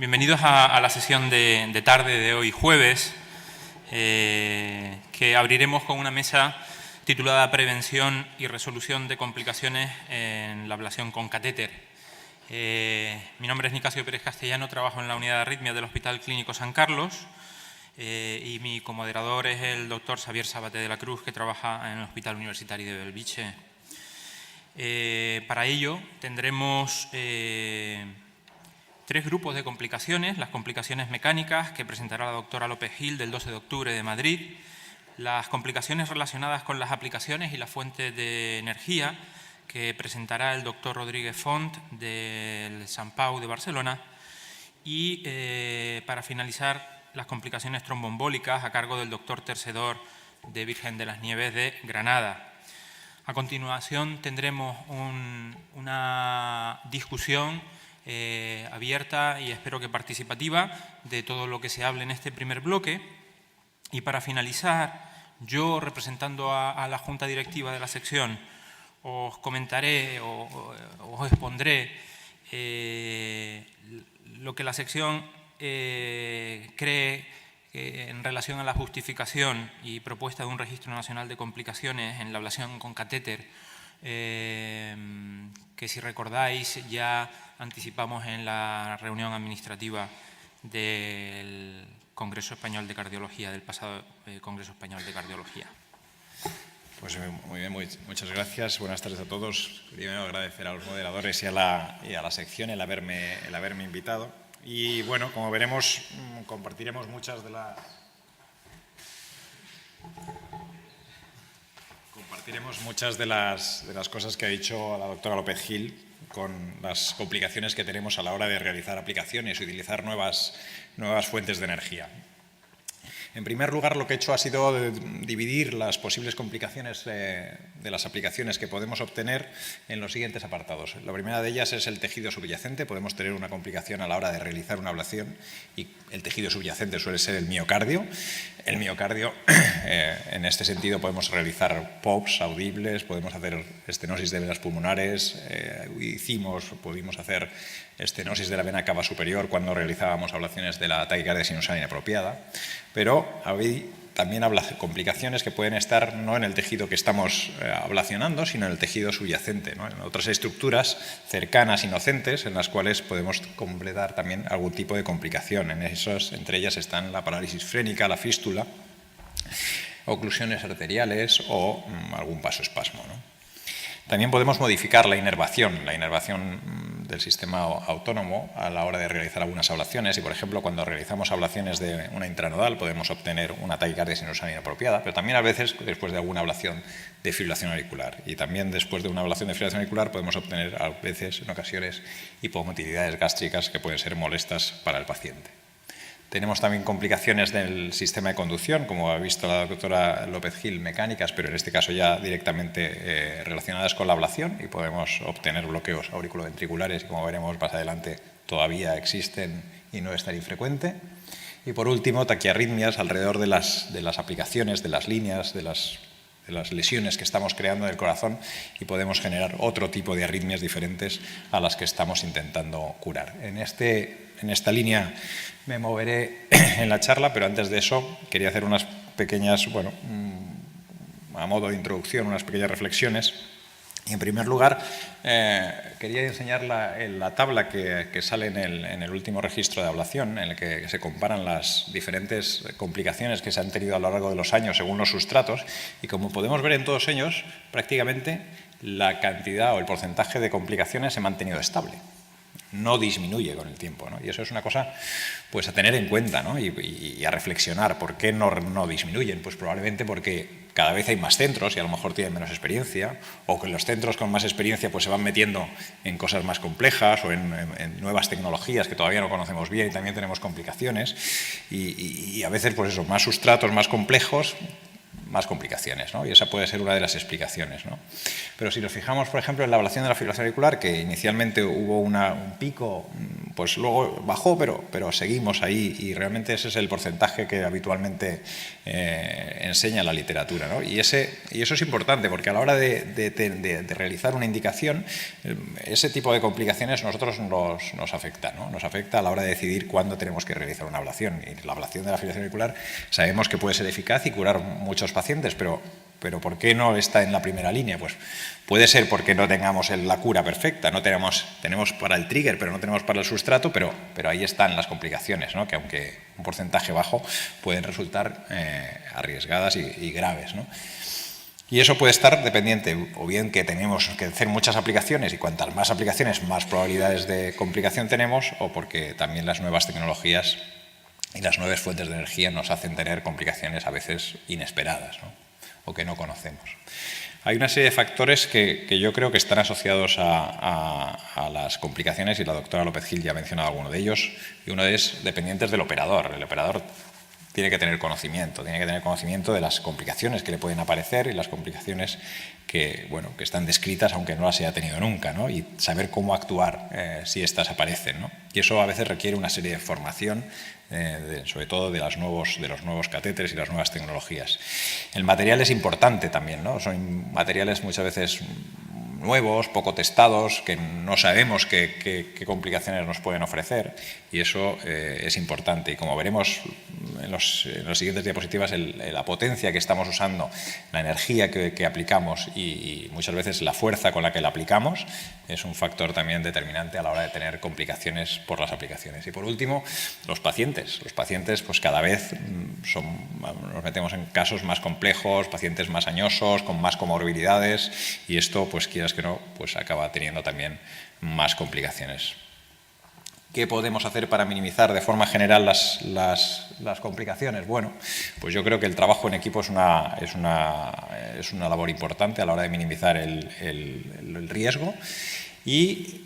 Bienvenidos a la sesión de tarde de hoy jueves, que abriremos con una mesa titulada Prevención y resolución de complicaciones en la ablación con catéter. Mi nombre es Nicasio Pérez Castellano, trabajo en la unidad de arritmia del Hospital Clínico San Carlos y mi comoderador es el doctor Xavier Sabate de la Cruz, que trabaja en el Hospital Universitario de Belviche. Para ello tendremos tres grupos de complicaciones: las complicaciones mecánicas, que presentará la doctora López Gil, del 12 de octubre de Madrid; las complicaciones relacionadas con las aplicaciones y las fuentes de energía, que presentará el doctor Rodríguez Font, del Sant Pau de Barcelona; y para finalizar, las complicaciones tromboembólicas, a cargo del doctor Tercedor, de Virgen de las Nieves de Granada. A continuación tendremos una discusión abierta y espero que participativa de todo lo que se hable en este primer bloque. Y para finalizar, yo, representando a la Junta Directiva de la sección, os comentaré o os expondré lo que la sección cree en relación a la justificación y propuesta de un registro nacional de complicaciones en la ablación con catéter, que, si recordáis, ya anticipamos en la reunión administrativa del Congreso Español de Cardiología, del pasado Congreso Español de Cardiología. Pues muy bien, muchas gracias. Buenas tardes a todos. Primero agradecer a los moderadores y a la sección el haberme invitado. Y bueno, como veremos, compartiremos muchas de las cosas que ha dicho la doctora López Gil, con las complicaciones que tenemos a la hora de realizar aplicaciones y utilizar nuevas fuentes de energía. En primer lugar, lo que he hecho ha sido dividir las posibles complicaciones de las aplicaciones que podemos obtener en los siguientes apartados. La primera de ellas es el tejido subyacente. Podemos tener una complicación a la hora de realizar una ablación y el tejido subyacente suele ser el miocardio. El miocardio, en este sentido, podemos realizar POPs audibles, podemos hacer estenosis de venas pulmonares, pudimos hacer estenosis de la vena cava superior cuando realizábamos ablaciones de la taquicardia sinusal inapropiada, pero hay también complicaciones que pueden estar no en el tejido que estamos ablacionando, sino en el tejido subyacente, ¿no? En otras estructuras cercanas, inocentes, en las cuales podemos completar también algún tipo de complicación. Entre ellas están la parálisis frénica, la fístula, oclusiones arteriales o algún vasoespasmo, ¿no? También podemos modificar la inervación del sistema autónomo a la hora de realizar algunas ablaciones. Y, por ejemplo, cuando realizamos ablaciones de una intranodal podemos obtener una taquicardia sinusal inapropiada, pero también a veces después de alguna ablación de fibrilación auricular. Y también después de una ablación de fibrilación auricular podemos obtener a veces, en ocasiones, hipomotilidades gástricas que pueden ser molestas para el paciente. Tenemos también complicaciones del sistema de conducción, como ha visto la doctora López Gil, mecánicas, pero en este caso ya directamente relacionadas con la ablación, y podemos obtener bloqueos auriculoventriculares, y como veremos más adelante todavía existen y no es tan infrecuente. Y por último, taquiarritmias alrededor de las aplicaciones, de las líneas, de las lesiones que estamos creando en el corazón, y podemos generar otro tipo de arritmias diferentes a las que estamos intentando curar. En esta línea me moveré en la charla, pero antes de eso quería hacer unas pequeñas, a modo de introducción, unas pequeñas reflexiones. Y en primer lugar, quería enseñar la tabla que sale en el último registro de ablación, en el que se comparan las diferentes complicaciones que se han tenido a lo largo de los años según los sustratos, y como podemos ver en todos ellos, prácticamente la cantidad o el porcentaje de complicaciones se ha mantenido estable. No disminuye con el tiempo, ¿no? Y eso es una cosa pues a tener en cuenta, ¿no? y a reflexionar. ¿Por qué no disminuyen? Pues probablemente porque cada vez hay más centros y a lo mejor tienen menos experiencia, o que los centros con más experiencia pues se van metiendo en cosas más complejas o en nuevas tecnologías que todavía no conocemos bien y también tenemos complicaciones, y a veces pues eso, más sustratos más complejos, más complicaciones, ¿no? Y esa puede ser una de las explicaciones, ¿no? Pero si nos fijamos, por ejemplo, en la ablación de la fibrilación auricular, que inicialmente hubo un pico, pues luego bajó, pero seguimos ahí, y realmente ese es el porcentaje que habitualmente enseña la literatura, ¿no? Y eso es importante, porque a la hora de realizar una indicación, ese tipo de complicaciones a nosotros nos afecta, ¿no? Nos afecta a la hora de decidir cuándo tenemos que realizar una ablación. Y la ablación de la fibrilación auricular sabemos que puede ser eficaz y curar muchos pacientes, pero ¿por qué no está en la primera línea? Pues puede ser porque no tengamos la cura perfecta, tenemos para el trigger, pero no tenemos para el sustrato, pero ahí están las complicaciones, ¿no? Que aunque un porcentaje bajo pueden resultar arriesgadas y graves, ¿no? Y eso puede estar dependiente, o bien que tenemos que hacer muchas aplicaciones y cuantas más aplicaciones, más probabilidades de complicación tenemos, o porque también las nuevas tecnologías y las nuevas fuentes de energía nos hacen tener complicaciones a veces inesperadas, ¿no? O que no conocemos. Hay una serie de factores que yo creo que están asociados a las complicaciones, y la doctora López Gil ya ha mencionado alguno de ellos, y uno es dependientes del operador. El operador tiene que tener conocimiento de las complicaciones que le pueden aparecer y las complicaciones que están descritas aunque no las haya tenido nunca, ¿no? Y saber cómo actuar si éstas aparecen, ¿no? Y eso a veces requiere una serie de formación, sobre todo de los nuevos catéteres y las nuevas tecnologías. El material es importante también, ¿no? Son materiales muchas veces nuevos, poco testados, que no sabemos qué complicaciones nos pueden ofrecer, y eso es importante. Y como veremos en los siguientes diapositivas, la potencia que estamos usando, la energía que aplicamos y muchas veces la fuerza con la que la aplicamos es un factor también determinante a la hora de tener complicaciones por las aplicaciones. Y por último, los pacientes. Los pacientes pues cada vez nos metemos en casos más complejos, pacientes más añosos, con más comorbilidades, y esto, pues quieras que no, pues acaba teniendo también más complicaciones. ¿Qué podemos hacer para minimizar de forma general las complicaciones? Bueno, pues yo creo que el trabajo en equipo es una labor importante a la hora de minimizar el riesgo, y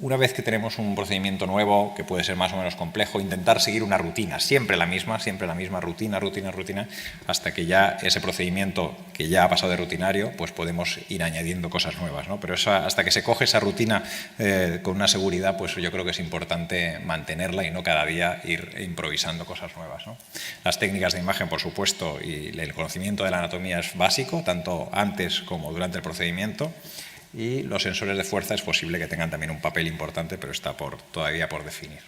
una vez que tenemos un procedimiento nuevo, que puede ser más o menos complejo, intentar seguir una rutina, siempre la misma rutina, hasta que ya ese procedimiento que ya ha pasado de rutinario, pues podemos ir añadiendo cosas nuevas, ¿no? Pero hasta que se coge esa rutina con una seguridad, pues yo creo que es importante mantenerla y no cada día ir improvisando cosas nuevas, ¿no? Las técnicas de imagen, por supuesto, y el conocimiento de la anatomía es básico, tanto antes como durante el procedimiento. Y los sensores de fuerza es posible que tengan también un papel importante, pero está todavía por definir.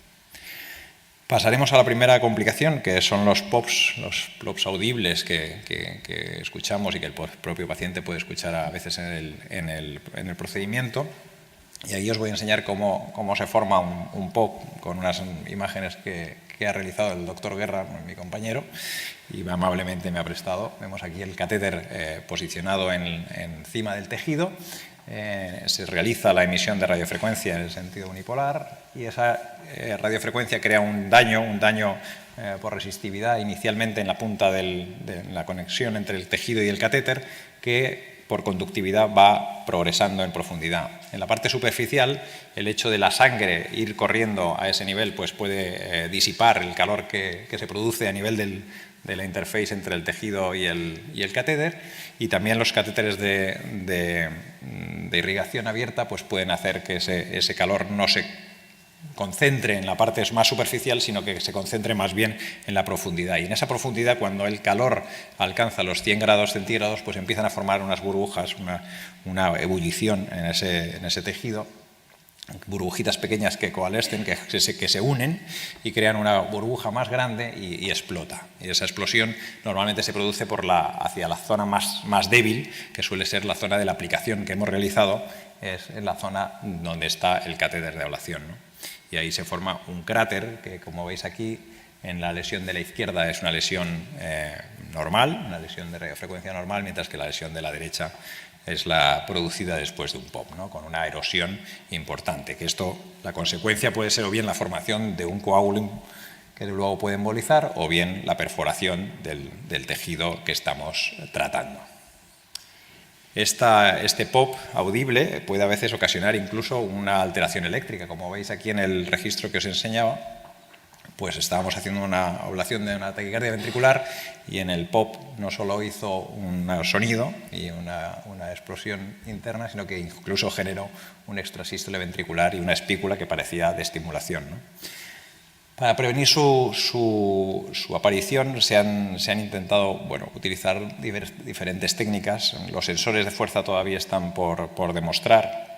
Pasaremos a la primera complicación, que son los plops audibles que escuchamos y que el propio paciente puede escuchar a veces en el procedimiento. Y ahí os voy a enseñar cómo se forma un pop con unas imágenes que ha realizado el doctor Guerra, mi compañero, y amablemente me ha prestado. Vemos aquí el catéter posicionado encima del tejido. Se realiza la emisión de radiofrecuencia en el sentido unipolar, y esa radiofrecuencia crea un daño por resistividad inicialmente en la punta de la conexión entre el tejido y el catéter, que por conductividad va progresando en profundidad. En la parte superficial, el hecho de la sangre ir corriendo a ese nivel pues puede disipar el calor que se produce a nivel de la interface entre el tejido y el catéter, y también los catéteres de irrigación abierta pues pueden hacer que ese calor no se concentre en la parte más superficial, sino que se concentre más bien en la profundidad. Y en esa profundidad, cuando el calor alcanza los 100 grados centígrados, pues empiezan a formar unas burbujas, una ebullición en ese tejido, burbujitas pequeñas que coalescen, que se unen y crean una burbuja más grande y explota. Y esa explosión normalmente se produce hacia la zona más débil, que suele ser la zona de la aplicación que hemos realizado, es en la zona donde está el catéter de ablación, ¿no? Y ahí se forma un cráter que, como veis aquí, en la lesión de la izquierda es una lesión normal, una lesión de radiofrecuencia normal, mientras que la lesión de la derecha es la producida después de un POP, ¿no? Con una erosión importante. Que la consecuencia puede ser o bien la formación de un coágulo que luego puede embolizar, o bien la perforación del tejido que estamos tratando. Este POP audible puede a veces ocasionar incluso una alteración eléctrica. Como veis aquí en el registro que os enseñaba, pues estábamos haciendo una ablación de una taquicardia ventricular y en el POP no solo hizo un sonido y una explosión interna, sino que incluso generó un extrasístole ventricular y una espícula que parecía de estimulación, ¿no? Para prevenir su aparición se han intentado utilizar diferentes técnicas. Los sensores de fuerza todavía están por demostrar.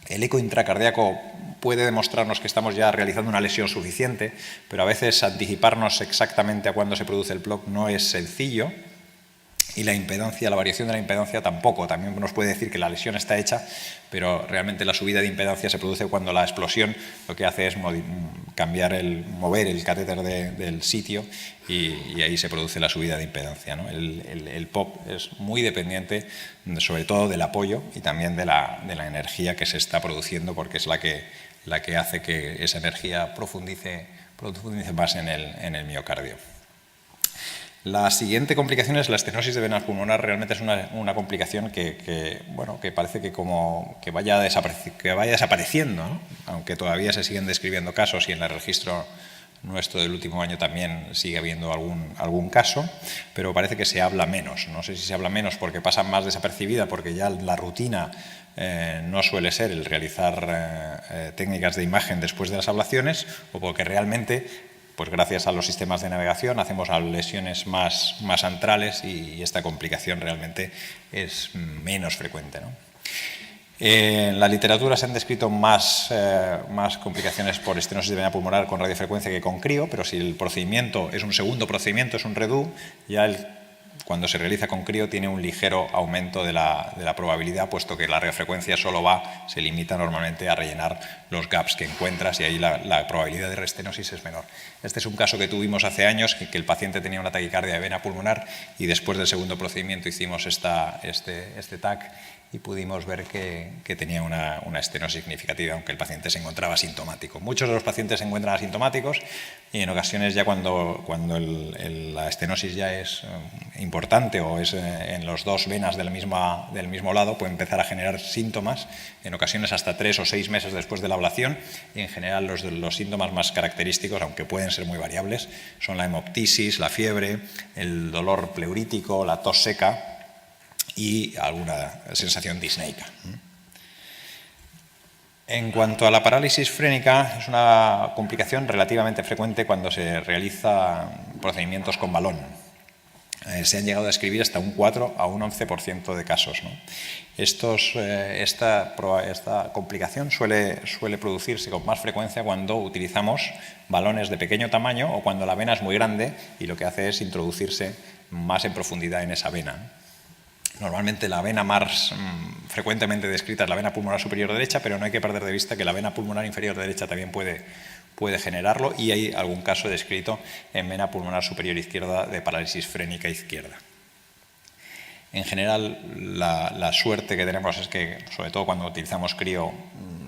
El eco intracardíaco puede demostrarnos que estamos ya realizando una lesión suficiente, pero a veces anticiparnos exactamente a cuándo se produce el PLOC no es sencillo. Y la impedancia, la variación de la impedancia tampoco. También nos puede decir que la lesión está hecha, pero realmente la subida de impedancia se produce cuando la explosión lo que hace es mover el catéter del sitio y ahí se produce la subida de impedancia, ¿no? El POP es muy dependiente, sobre todo del apoyo y también de la energía que se está produciendo, porque es la que hace que esa energía profundice más en el miocardio. La siguiente complicación es la estenosis de vena pulmonar. Realmente es una complicación que parece que vaya desapareciendo, ¿no? Aunque todavía se siguen describiendo casos y en el registro nuestro del último año también sigue habiendo algún caso, pero parece que se habla menos. No sé si se habla menos porque pasa más desapercibida, porque ya la rutina no suele ser el realizar técnicas de imagen después de las ablaciones, o porque realmente, pues gracias a los sistemas de navegación, hacemos lesiones más antrales y esta complicación realmente es menos frecuente, ¿no? En la literatura se han descrito más complicaciones por estenosis de vena pulmonar con radiofrecuencia que con crío, pero si el procedimiento es un segundo procedimiento, es un REDU, ya cuando se realiza con crío tiene un ligero aumento de la probabilidad, puesto que la radiofrecuencia se limita normalmente a rellenar los gaps que encuentras y ahí la probabilidad de restenosis es menor. Este es un caso que tuvimos hace años, que el paciente tenía una taquicardia de vena pulmonar y después del segundo procedimiento hicimos este TAC y pudimos ver que tenía una estenosis significativa, aunque el paciente se encontraba asintomático. Muchos de los pacientes se encuentran asintomáticos y en ocasiones ya cuando la estenosis ya es importante o es en las dos venas del mismo lado, puede empezar a generar síntomas, en ocasiones hasta 3 o 6 meses después de la ablación, y en general los síntomas más característicos, aunque pueden ser muy variables, son la hemoptisis, la fiebre, el dolor pleurítico, la tos seca y alguna sensación disneica. En cuanto a la parálisis frénica, es una complicación relativamente frecuente cuando se realizan procedimientos con balón. Se han llegado a describir hasta un 4 a un 11% de casos, ¿no? Esta complicación suele producirse con más frecuencia cuando utilizamos balones de pequeño tamaño o cuando la vena es muy grande y lo que hace es introducirse más en profundidad en esa vena. Normalmente la vena más frecuentemente descrita es la vena pulmonar superior derecha, pero no hay que perder de vista que la vena pulmonar inferior derecha también puede generarlo, y hay algún caso descrito en vena pulmonar superior izquierda de parálisis frénica izquierda. En general, la suerte que tenemos es que, sobre todo cuando utilizamos crío,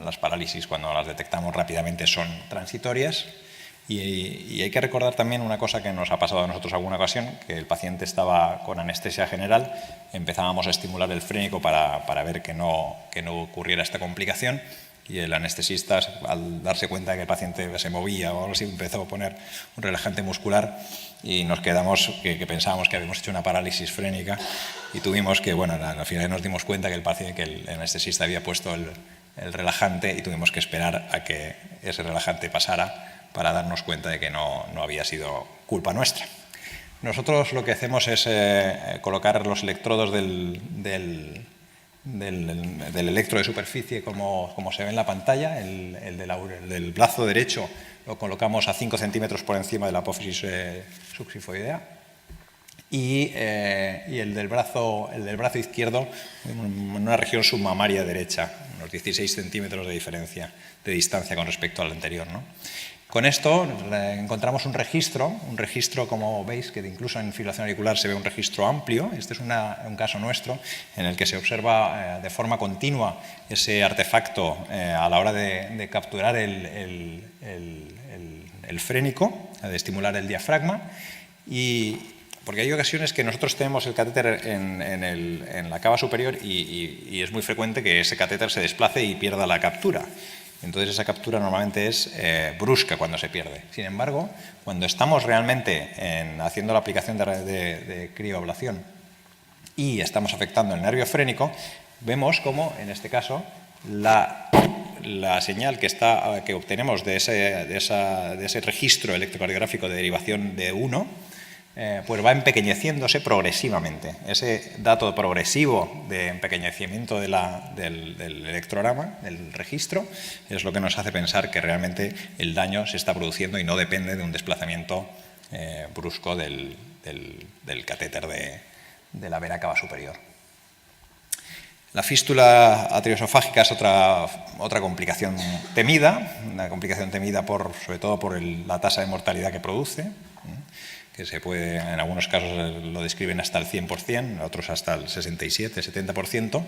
las parálisis, cuando las detectamos rápidamente, son transitorias. Y hay que recordar también una cosa que nos ha pasado a nosotros alguna ocasión, que el paciente estaba con anestesia general, empezábamos a estimular el frénico para ver que no ocurriera esta complicación, y el anestesista, al darse cuenta de que el paciente se movía o algo así, empezó a poner un relajante muscular y nos quedamos que pensábamos que habíamos hecho una parálisis frénica, y tuvimos que, al final nos dimos cuenta que el anestesista había puesto el relajante y tuvimos que esperar a que ese relajante pasara para darnos cuenta de que no había sido culpa nuestra. Nosotros lo que hacemos es colocar los electrodos del electro de superficie como se ve en la pantalla. El del brazo derecho lo colocamos a 5 centímetros por encima de la apófisis subxifoidea y el del brazo izquierdo en una región submamaria derecha, unos 16 centímetros de distancia con respecto al anterior, ¿no? Con esto encontramos un registro, como veis, que incluso en fibrilación auricular se ve un registro amplio. Este es un caso nuestro en el que se observa de forma continua ese artefacto a la hora de capturar el frénico, de estimular el diafragma, porque hay ocasiones que nosotros tenemos el catéter en la cava superior y es muy frecuente que ese catéter se desplace y pierda la captura. Entonces esa captura normalmente es brusca cuando se pierde. Sin embargo, cuando estamos realmente haciendo la aplicación de crioablación y estamos afectando el nervio frénico, vemos como, en este caso, la señal que obtenemos de ese registro electrocardiográfico de derivación de 1, pues va empequeñeciéndose progresivamente. Ese dato progresivo de empequeñecimiento del electrograma, del registro, es lo que nos hace pensar que realmente el daño se está produciendo y no depende de un desplazamiento brusco del catéter de la vena cava superior. La fístula arteriosofágica es otra complicación temida, una complicación temida sobre todo por la tasa de mortalidad que produce, que se puede, en algunos casos lo describen hasta el 100%, en otros hasta el 67-70%,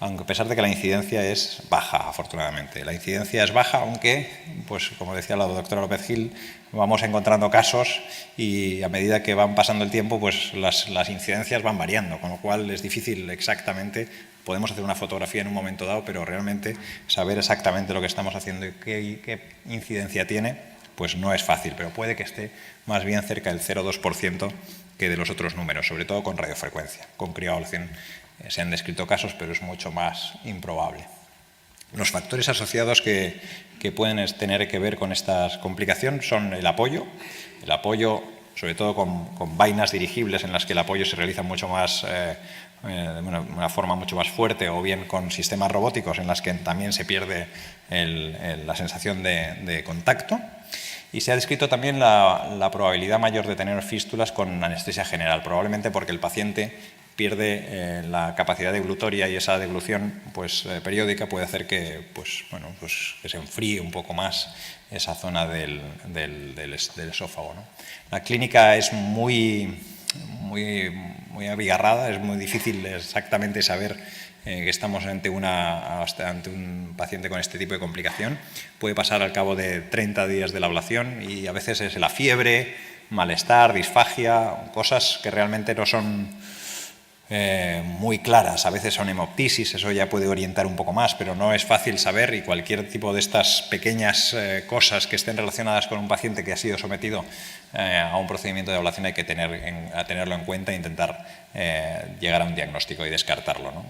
aunque a pesar de que la incidencia es baja, afortunadamente. La incidencia es baja, aunque, pues como decía la doctora López Gil, vamos encontrando casos y a medida que van pasando el tiempo, pues las incidencias van variando, con lo cual es difícil exactamente. Podemos hacer una fotografía en un momento dado, pero realmente saber exactamente lo que estamos haciendo y qué incidencia tiene, pues no es fácil, pero puede que esté más bien cerca del 0,2% que de los otros números, sobre todo con radiofrecuencia. Con crioablación se han descrito casos, pero es mucho más improbable. Los factores asociados que pueden tener que ver con esta complicación son el apoyo, sobre todo con vainas dirigibles en las que el apoyo se realiza mucho más de una forma mucho más fuerte, o bien con sistemas robóticos en las que también se pierde la sensación de contacto. Y se ha descrito también la probabilidad mayor de tener fístulas con anestesia general, probablemente porque el paciente pierde la capacidad deglutoria y esa deglución periódica puede hacer que se enfríe un poco más esa zona del esófago, ¿no? La clínica es muy abigarrada, es muy difícil exactamente saber que estamos ante un paciente con este tipo de complicación. Puede pasar al cabo de 30 días de la ablación y a veces es la fiebre, malestar, disfagia, cosas que realmente no son muy claras. A veces son hemoptisis, eso ya puede orientar un poco más, pero no es fácil saber, y cualquier tipo de estas pequeñas cosas que estén relacionadas con un paciente que ha sido sometido a un procedimiento de ablación hay que tenerlo en cuenta e intentar llegar a un diagnóstico y descartarlo, ¿no?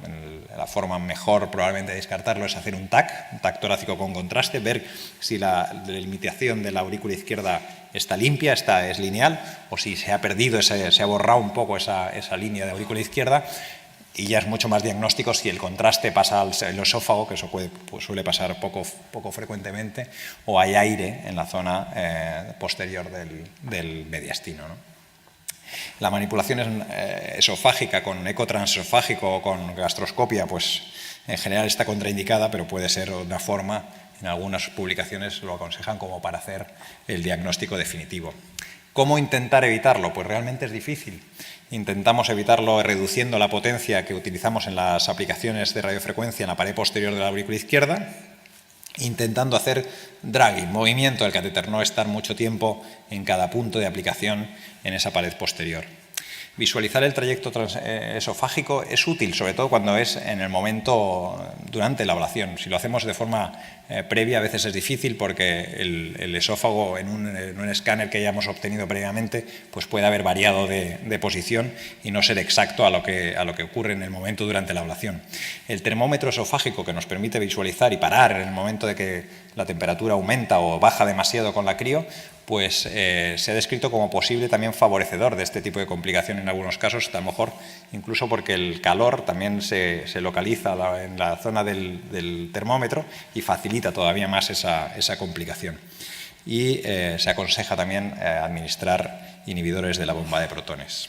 La forma mejor probablemente de descartarlo es hacer un TAC torácico con contraste, ver si la delimitación de la aurícula izquierda está limpia, es lineal, o si se ha perdido, se ha borrado un poco esa línea de aurícula izquierda, y ya es mucho más diagnóstico si el contraste pasa al esófago, que eso suele pasar poco frecuentemente, o hay aire en la zona posterior del mediastino, ¿no? La manipulación esofágica con eco transesofágico o con gastroscopia, pues en general está contraindicada, pero puede ser una forma. En algunas publicaciones lo aconsejan como para hacer el diagnóstico definitivo. ¿Cómo intentar evitarlo? Pues realmente es difícil. Intentamos evitarlo reduciendo la potencia que utilizamos en las aplicaciones de radiofrecuencia en la pared posterior de la aurícula izquierda, intentando hacer dragging, movimiento del catéter, no estar mucho tiempo en cada punto de aplicación en esa pared posterior. Visualizar el trayecto esofágico es útil, sobre todo cuando es en el momento durante la ablación. Si lo hacemos de forma previa, a veces es difícil porque el esófago en un escáner que hayamos obtenido previamente pues puede haber variado de posición y no ser exacto a lo que ocurre en el momento durante la ablación. El termómetro esofágico, que nos permite visualizar y parar en el momento de que la temperatura aumenta o baja demasiado con la crio, pues se ha descrito como posible también favorecedor de este tipo de complicación en algunos casos, a lo mejor incluso porque el calor también se localiza en la zona del termómetro y facilita todavía más esa complicación. Y se aconseja también administrar inhibidores de la bomba de protones.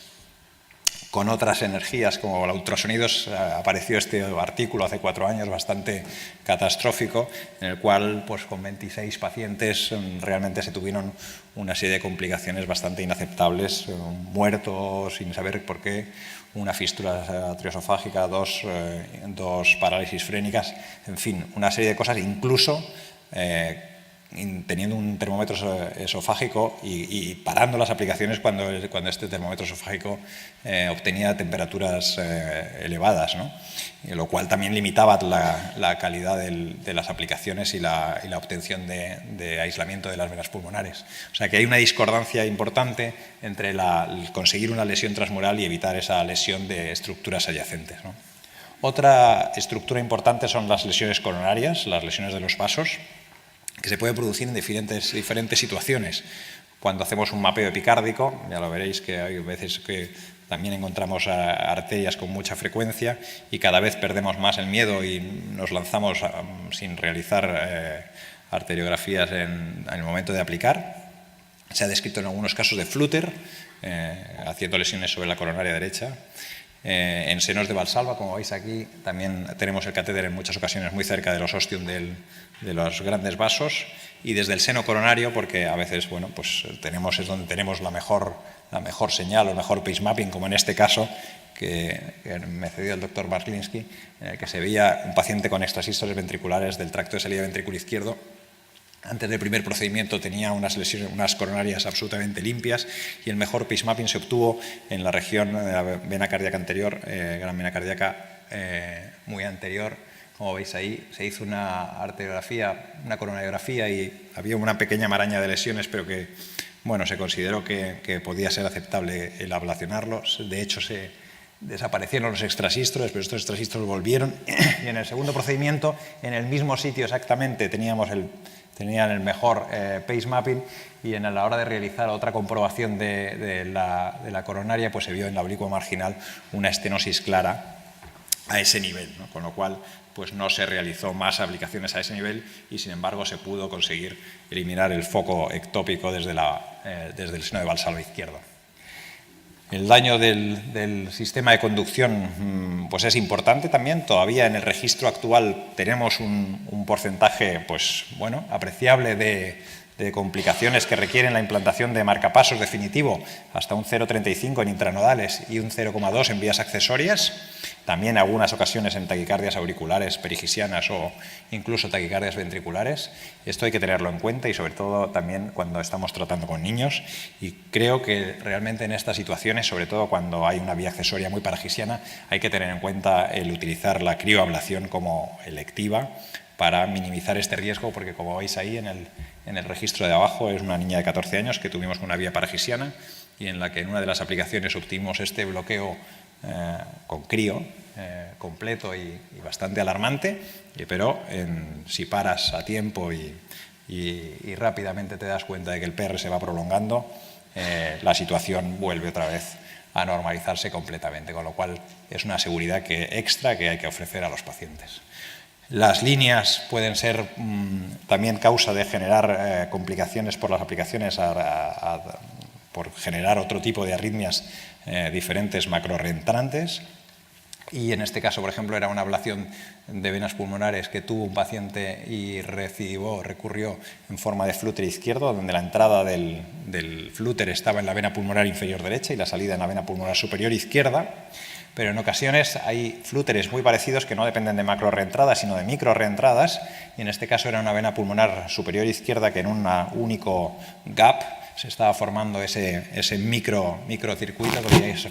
Con otras energías como los ultrasonidos apareció este artículo hace 4 años bastante catastrófico, en el cual pues, con 26 pacientes realmente se tuvieron una serie de complicaciones bastante inaceptables, muertos sin saber por qué, una fístula arteriosofágica, dos parálisis frénicas, en fin, una serie de cosas, incluso teniendo un termómetro esofágico y parando las aplicaciones cuando este termómetro esofágico obtenía temperaturas elevadas, ¿no? Lo cual también limitaba la calidad de las aplicaciones y la obtención de aislamiento de las venas pulmonares. O sea que hay una discordancia importante entre conseguir una lesión transmural y evitar esa lesión de estructuras adyacentes, ¿no? Otra estructura importante son las lesiones coronarias, las lesiones de los vasos, que se pueden producir en diferentes situaciones. Cuando hacemos un mapeo epicárdico, ya lo veréis que hay veces que también encontramos arterias con mucha frecuencia y cada vez perdemos más el miedo y nos lanzamos sin realizar arteriografías en el momento de aplicar. Se ha descrito en algunos casos de Flutter, haciendo lesiones sobre la coronaria derecha. En senos de Valsalva, como veis aquí, también tenemos el catéter en muchas ocasiones muy cerca de los ostium de los grandes vasos, y desde el seno coronario, porque a veces bueno, pues es donde tenemos la mejor señal o el mejor pace mapping, como en este caso que me cedió el doctor Bartlinski, en el que se veía un paciente con extrasístoles ventriculares del tracto de salida ventrículo izquierdo. Antes del primer procedimiento tenía unas coronarias absolutamente limpias y el mejor pace mapping se obtuvo en la región de la vena cardíaca anterior, gran vena cardíaca muy anterior. Como veis ahí, se hizo una arteriografía, una coronariografía y había una pequeña maraña de lesiones, pero que bueno, se consideró que podía ser aceptable el ablacionarlo. De hecho, se desaparecieron los extrasístoles, pero estos extrasístoles volvieron y en el segundo procedimiento, en el mismo sitio exactamente, tenían el mejor pace mapping, y a la hora de realizar otra comprobación de la coronaria, pues se vio en la oblicua marginal una estenosis clara a ese nivel, ¿no? Con lo cual pues no se realizó más aplicaciones a ese nivel y sin embargo se pudo conseguir eliminar el foco ectópico desde el seno de Valsalva izquierdo. El daño del sistema de conducción pues es importante también. Todavía en el registro actual tenemos un porcentaje pues, bueno, apreciable de complicaciones que requieren la implantación de marcapasos definitivo, hasta un 0,35 en intranodales y un 0,2 en vías accesorias. También en algunas ocasiones en taquicardias auriculares perigisianas o incluso taquicardias ventriculares. Esto hay que tenerlo en cuenta y sobre todo también cuando estamos tratando con niños. Y creo que realmente en estas situaciones, sobre todo cuando hay una vía accesoria muy paragisiana, hay que tener en cuenta el utilizar la crioablación como electiva para minimizar este riesgo, porque como veis ahí en el registro de abajo es una niña de 14 años que tuvimos una vía paragisiana y en la que en una de las aplicaciones obtuvimos este bloqueo con crío completo y bastante alarmante, pero si paras a tiempo y rápidamente te das cuenta de que el PR se va prolongando, la situación vuelve otra vez a normalizarse completamente, con lo cual es una seguridad extra que hay que ofrecer a los pacientes. Las líneas pueden ser también causa de generar complicaciones por las aplicaciones, por generar otro tipo de arritmias diferentes macroreentrantes. Y en este caso, por ejemplo, era una ablación de venas pulmonares que tuvo un paciente y recurrió en forma de flúter izquierdo, donde la entrada del flúter estaba en la vena pulmonar inferior derecha y la salida en la vena pulmonar superior izquierda. Pero en ocasiones hay flúteres muy parecidos que no dependen de macroreentradas, sino de microreentradas, y en este caso era una vena pulmonar superior izquierda que en un único gap se estaba formando ese microcircuito,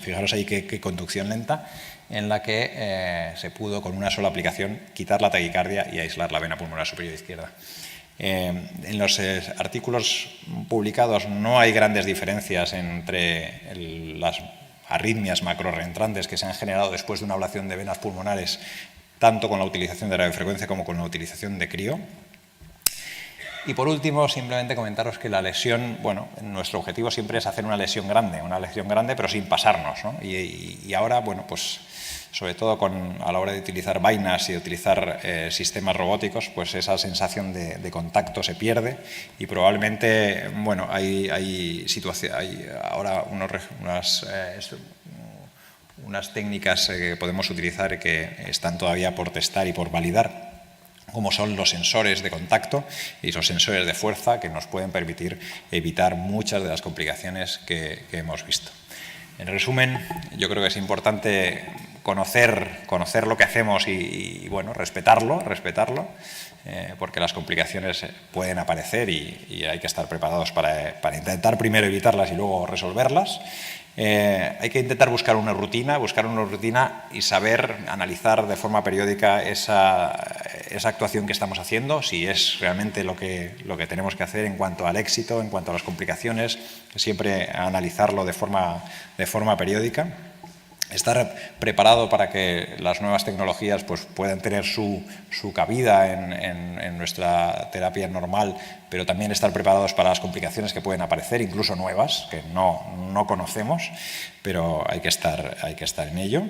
fijaros ahí qué conducción lenta, en la que se pudo con una sola aplicación quitar la taquicardia y aislar la vena pulmonar superior izquierda. En los artículos publicados no hay grandes diferencias entre las arritmias macrorreentrantes que se han generado después de una ablación de venas pulmonares, tanto con la utilización de radiofrecuencia como con la utilización de crío. Y por último, simplemente comentaros que la lesión, bueno, nuestro objetivo siempre es hacer una lesión grande pero sin pasarnos, ¿no? Y ahora, bueno, pues sobre todo a la hora de utilizar vainas y de utilizar sistemas robóticos, pues esa sensación de contacto se pierde y probablemente, bueno, hay ahora unas técnicas que podemos utilizar y que están todavía por testar y por validar, como son los sensores de contacto y los sensores de fuerza, que nos pueden permitir evitar muchas de las complicaciones que hemos visto. En resumen, yo creo que es importante conocer lo que hacemos y bueno, respetarlo, porque las complicaciones pueden aparecer y hay que estar preparados para intentar primero evitarlas y luego resolverlas. Hay que intentar buscar una rutina y saber analizar de forma periódica esa actuación que estamos haciendo, si es realmente lo que tenemos que hacer en cuanto al éxito, en cuanto a las complicaciones, siempre analizarlo de forma periódica. Estar preparado para que las nuevas tecnologías pues, puedan tener su cabida en nuestra terapia normal, pero también estar preparados para las complicaciones que pueden aparecer, incluso nuevas, que no conocemos, pero hay que estar en ello.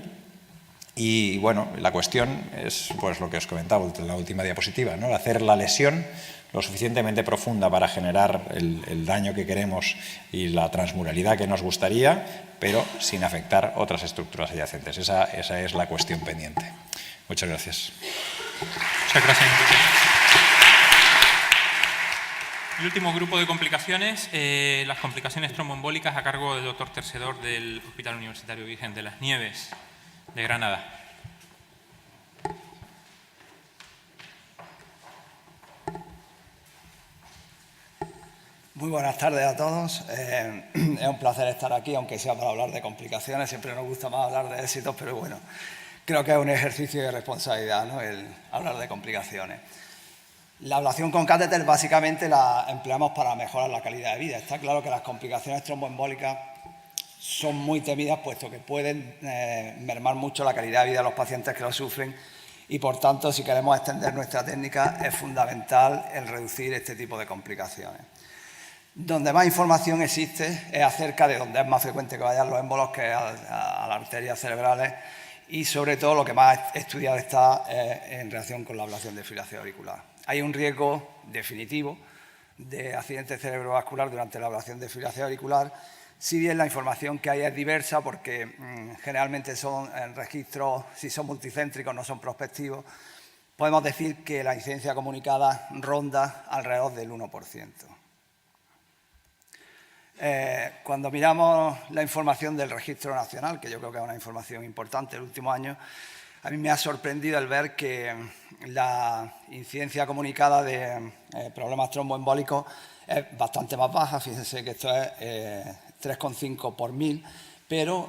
Y bueno, la cuestión es pues, lo que os comentaba en la última diapositiva, ¿no? Hacer la lesión lo suficientemente profunda para generar el daño que queremos y la transmuralidad que nos gustaría, pero sin afectar otras estructuras adyacentes. Esa es la cuestión pendiente. Muchas gracias. Muchas gracias, Enrique. El último grupo de complicaciones, las complicaciones tromboembólicas a cargo del doctor Tercedor del Hospital Universitario Virgen de las Nieves de Granada. Muy buenas tardes a todos. Es un placer estar aquí, aunque sea para hablar de complicaciones. Siempre nos gusta más hablar de éxitos, pero bueno, creo que es un ejercicio de responsabilidad, ¿no?, el hablar de complicaciones. La ablación con catéter básicamente la empleamos para mejorar la calidad de vida. Está claro que las complicaciones tromboembólicas son muy temidas, puesto que pueden mermar mucho la calidad de vida de los pacientes que lo sufren y, por tanto, si queremos extender nuestra técnica, es fundamental el reducir este tipo de complicaciones. Donde más información existe es acerca de donde es más frecuente que vayan los émbolos, que es a las arterias cerebrales, y sobre todo lo que más estudiado está en relación con la ablación de fibrilación auricular. Hay un riesgo definitivo de accidente cerebrovascular durante la ablación de fibrilación auricular, si bien la información que hay es diversa, porque generalmente son registros, si son multicéntricos, no son prospectivos. Podemos decir que la incidencia comunicada ronda alrededor del 1%. Cuando miramos la información del Registro Nacional, que yo creo que es una información importante el último año, a mí me ha sorprendido el ver que la incidencia comunicada de problemas tromboembólicos es bastante más baja. Fíjense que esto es 3,5 por 1000, pero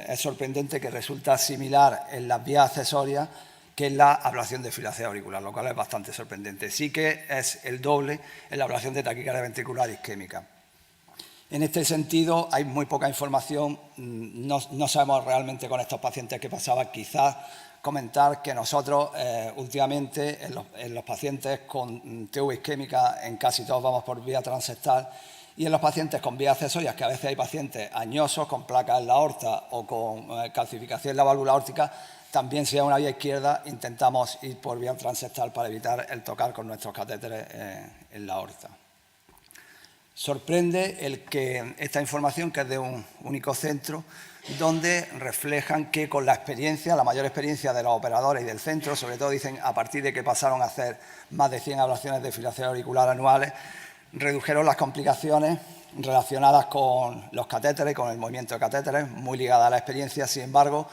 es sorprendente que resulta similar en las vías accesorias que en la ablación de fibrilación auricular, lo cual es bastante sorprendente. Sí que es el doble en la ablación de taquicardia ventricular isquémica. En este sentido, hay muy poca información, no sabemos realmente con estos pacientes qué pasaba. Quizás comentar que nosotros últimamente en los pacientes con TV isquémica en casi todos vamos por vía transectal, y en los pacientes con vías accesorias, que a veces hay pacientes añosos con placas en la aorta o con calcificación en la válvula aórtica, también si es una vía izquierda intentamos ir por vía transectal para evitar el tocar con nuestros catéteres en la aorta. Sorprende el que esta información, que es de un único centro, donde reflejan que con la experiencia, la mayor experiencia de los operadores y del centro, sobre todo dicen a partir de que pasaron a hacer más de 100 ablaciones de fibrilación auricular anuales, redujeron las complicaciones relacionadas con los catéteres y con el movimiento de catéteres, muy ligada a la experiencia. Sin embargo,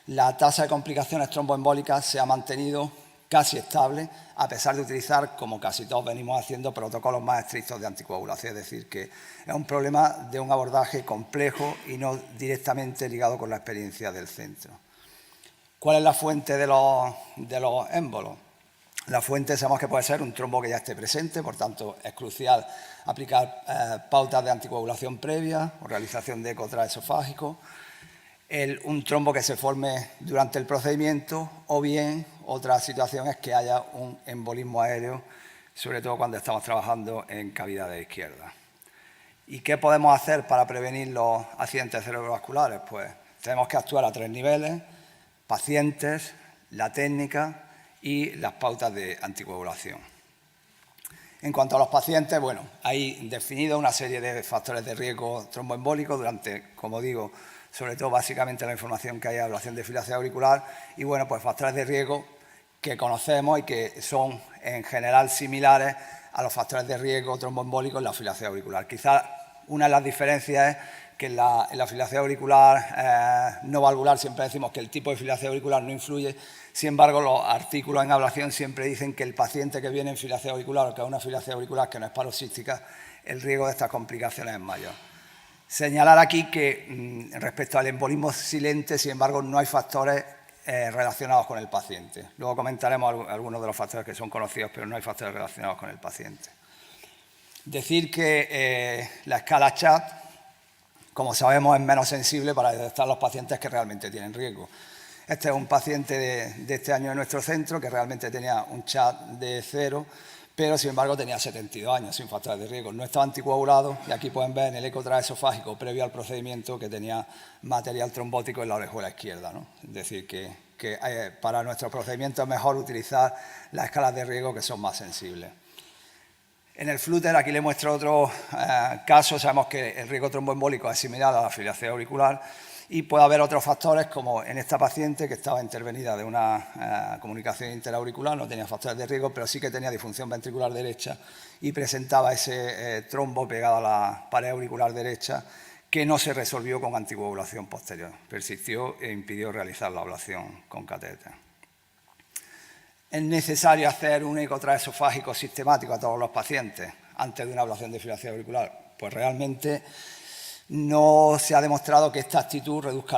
la tasa de complicaciones tromboembólicas se ha mantenido casi estable, a pesar de utilizar, como casi todos venimos haciendo, protocolos más estrictos de anticoagulación. Es decir, que es un problema de un abordaje complejo y no directamente ligado con la experiencia del centro. ¿Cuál es la fuente de los émbolos? La fuente sabemos que puede ser un trombo que ya esté presente, por tanto es crucial aplicar pautas de anticoagulación previa o realización de eco transesofágico. Un trombo que se forme durante el procedimiento, o bien otra situación es que haya un embolismo aéreo, sobre todo cuando estamos trabajando en cavidades izquierdas. ¿Y qué podemos hacer para prevenir los accidentes cerebrovasculares? Pues tenemos que actuar a 3 niveles: pacientes, la técnica y las pautas de anticoagulación. En cuanto a los pacientes, bueno, hay definido una serie de factores de riesgo tromboembólico durante, como digo, sobre todo básicamente la información que hay de ablación de fibrilación auricular, y bueno, pues factores de riesgo que conocemos y que son en general similares a los factores de riesgo tromboembólicos en la fibrilación auricular. Quizás una de las diferencias es que en la fibrilación auricular no valvular siempre decimos que el tipo de fibrilación auricular no influye. Sin embargo, los artículos en ablación siempre dicen que el paciente que viene en fibrilación auricular, o que es una fibrilación auricular que no es paroxística, el riesgo de estas complicaciones es mayor. Señalar aquí que respecto al embolismo silente, sin embargo, no hay factores relacionados con el paciente. Luego comentaremos algunos de los factores que son conocidos, pero no hay factores relacionados con el paciente. Decir que la escala CHAD, como sabemos, es menos sensible para detectar los pacientes que realmente tienen riesgo. Este es un paciente de este año de nuestro centro que realmente tenía un CHAD de 0, pero sin embargo tenía 72 años sin factores de riesgo. No estaba anticoagulado y aquí pueden ver en el eco transesofágico previo al procedimiento que tenía material trombótico en la orejuela izquierda, ¿no? Es decir, que para nuestro procedimiento es mejor utilizar las escalas de riesgo que son más sensibles. En el Flutter, aquí le muestro otro caso, sabemos que el riesgo tromboembólico es similar a la fibrilación auricular y puede haber otros factores, como en esta paciente que estaba intervenida de una comunicación interauricular, no tenía factores de riesgo, pero sí que tenía disfunción ventricular derecha y presentaba ese trombo pegado a la pared auricular derecha que no se resolvió con anticoagulación posterior, persistió e impidió realizar la ablación con catéter. ¿Es necesario hacer un eco transesofágico sistemático a todos los pacientes antes de una ablación de fibrilación auricular? Pues realmente no se ha demostrado que esta actitud reduzca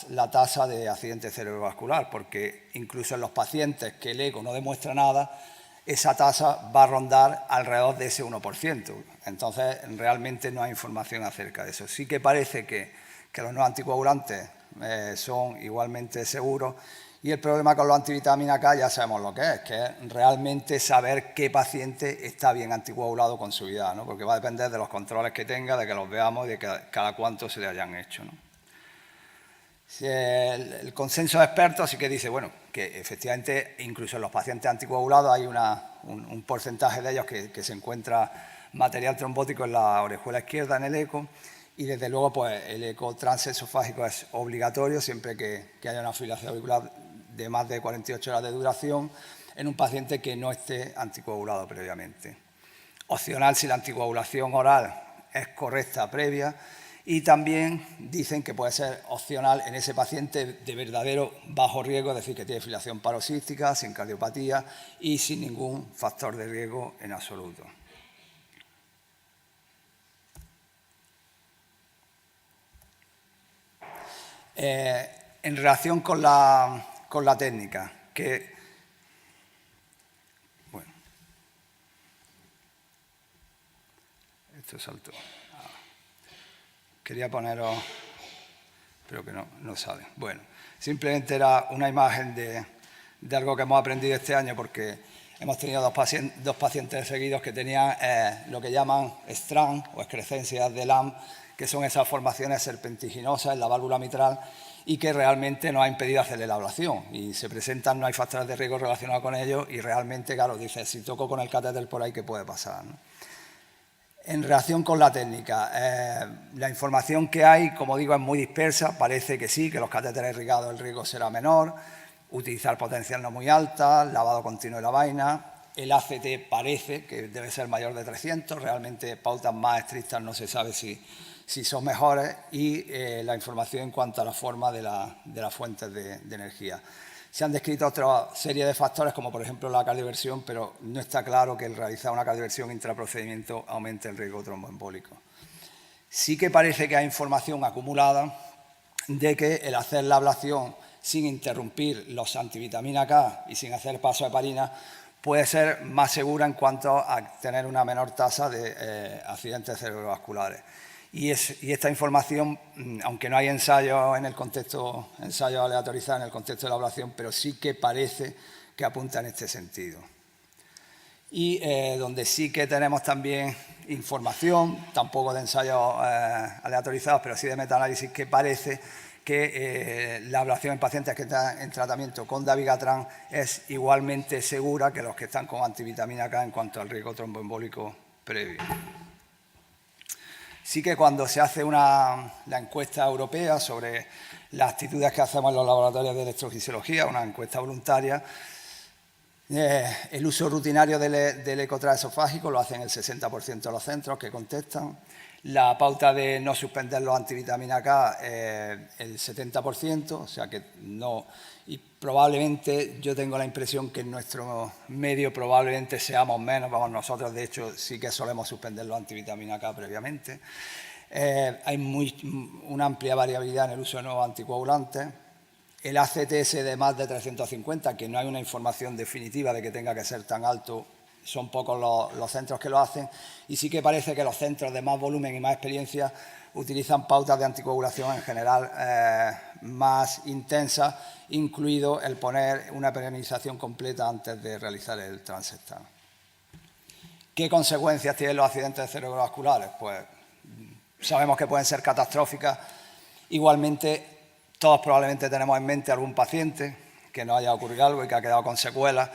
la tasa de accidente cerebrovascular, porque incluso en los pacientes que el eco no demuestra nada, esa tasa va a rondar alrededor de ese 1%. Entonces, realmente no hay información acerca de eso. Sí que parece que los no anticoagulantes son igualmente seguros. Y el problema con los antivitaminas K ya sabemos lo que es realmente saber qué paciente está bien anticoagulado con su vida, ¿no? Porque va a depender de los controles que tenga, de que los veamos y de que cada cuánto se le hayan hecho, ¿no? El consenso de expertos sí que dice, bueno, que efectivamente incluso en los pacientes anticoagulados hay un porcentaje de ellos que se encuentra material trombótico en la orejuela izquierda en el eco. Y desde luego pues, el eco transesofágico es obligatorio siempre que haya una fibrilación auricular de más de 48 horas de duración en un paciente que no esté anticoagulado previamente. Opcional si la anticoagulación oral es correcta previa y también dicen que puede ser opcional en ese paciente de verdadero bajo riesgo, es decir, que tiene fibrilación paroxística, sin cardiopatía y sin ningún factor de riesgo en absoluto. En relación con la técnica, que, bueno, esto saltó. Quería poneros, pero que no sale. Bueno, simplemente era una imagen de algo que hemos aprendido este año porque hemos tenido dos pacientes seguidos que tenían lo que llaman strand o excrescencias de Lamb, que son esas formaciones serpentiginosas en la válvula mitral y que realmente nos ha impedido hacerle la ablación. Y se presentan, no hay factores de riesgo relacionados con ellos y realmente, claro, dice, si toco con el catéter por ahí, ¿qué puede pasar, ¿no? En relación con la técnica, la información que hay, como digo, es muy dispersa. Parece que sí, que los catéteres irrigados el riesgo será menor, utilizar potencial no muy alta, lavado continuo de la vaina. El ACT parece que debe ser mayor de 300, realmente pautas más estrictas no se sabe si son mejores y la información en cuanto a la forma de las fuentes de energía. Se han descrito otra serie de factores, como por ejemplo la cardioversión, pero no está claro que el realizar una cardioversión intraprocedimiento aumente el riesgo tromboembólico. Sí que parece que hay información acumulada de que el hacer la ablación sin interrumpir los antivitaminas K y sin hacer paso de heparina puede ser más segura en cuanto a tener una menor tasa de accidentes cerebrovasculares. Y esta información, aunque no hay ensayos en el contexto, ensayos aleatorizados en el contexto de la ablación, pero sí que parece que apunta en este sentido. Y donde sí que tenemos también información, tampoco de ensayos aleatorizados, pero sí de metaanálisis, que parece que la ablación en pacientes que están en tratamiento con dabigatran es igualmente segura que los que están con antivitamina K en cuanto al riesgo tromboembólico previo. Sí que cuando se hace la encuesta europea sobre las actitudes que hacemos en los laboratorios de electrofisiología, una encuesta voluntaria, el uso rutinario del eco transesofágico lo hacen el 60% de los centros que contestan. La pauta de no suspender los antivitamina K el 70%, o sea que no... Y probablemente yo tengo la impresión que en nuestro medio probablemente seamos menos, vamos, nosotros de hecho sí que solemos suspender los antivitamina K previamente. Hay una amplia variabilidad en el uso de nuevos anticoagulantes. El ACTS de más de 350, que no hay una información definitiva de que tenga que ser tan alto, son pocos los centros que lo hacen, y sí que parece que los centros de más volumen y más experiencia utilizan pautas de anticoagulación en general más intensas, incluido el poner una perenización completa antes de realizar el transectal. ¿Qué consecuencias tienen los accidentes cerebrovasculares? Pues sabemos que pueden ser catastróficas. Igualmente, todos probablemente tenemos en mente algún paciente que nos haya ocurrido algo y que ha quedado con secuelas.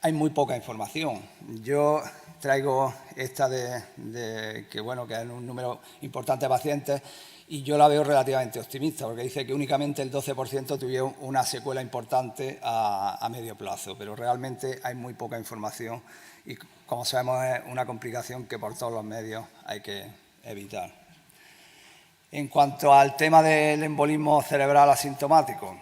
Hay muy poca información. Yo traigo esta que bueno, que es un número importante de pacientes, y yo la veo relativamente optimista, porque dice que únicamente el 12% tuvieron una secuela importante a medio plazo, pero realmente hay muy poca información y, como sabemos, es una complicación que por todos los medios hay que evitar. En cuanto al tema del embolismo cerebral asintomático,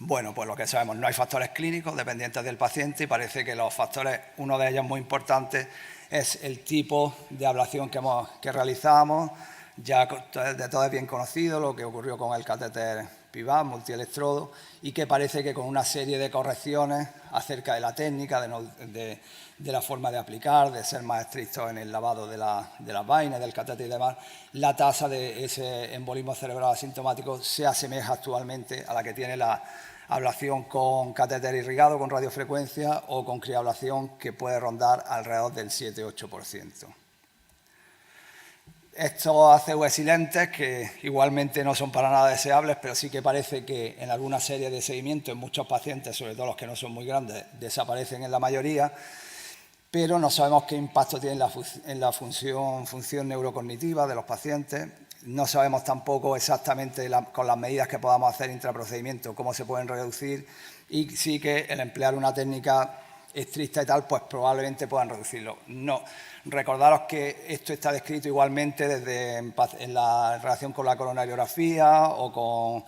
bueno, pues lo que sabemos, no hay factores clínicos dependientes del paciente, y parece que los factores, uno de ellos muy importante, es el tipo de ablación que realizamos. Ya de todo es bien conocido lo que ocurrió con el catéter PIVAT multielectrodo, y que parece que con una serie de correcciones acerca de la técnica, de la forma de aplicar, de ser más estrictos en el lavado de las vainas, del catéter y demás, la tasa de ese embolismo cerebral asintomático se asemeja actualmente a la que tiene la ablación con catéter irrigado con radiofrecuencia o con crioablación, que puede rondar alrededor del 7-8%. Estos ACV silentes, que igualmente no son para nada deseables, pero sí que parece que en alguna serie de seguimientos en muchos pacientes, sobre todo los que no son muy grandes, desaparecen en la mayoría, pero no sabemos qué impacto tiene en la función neurocognitiva de los pacientes. No sabemos tampoco exactamente con las medidas que podamos hacer intraprocedimiento cómo se pueden reducir, y sí que el emplear una técnica estricta y tal, pues probablemente puedan reducirlo. No. Recordaros que esto está descrito igualmente en la relación con la coronariografía o con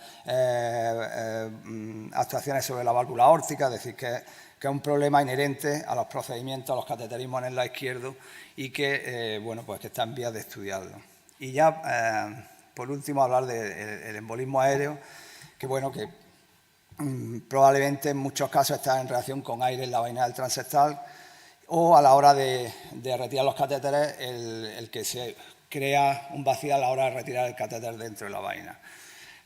actuaciones sobre la válvula aórtica, es decir, que es un problema inherente a los procedimientos, a los cateterismos en el lado izquierdo, y que, bueno, pues que está en vías de estudiarlo. Y ya, por último, hablar del embolismo aéreo, que bueno, que probablemente en muchos casos está en relación con aire en la vaina del transectal, o a la hora de retirar los catéteres, el que se crea un vacío a la hora de retirar el catéter dentro de la vaina,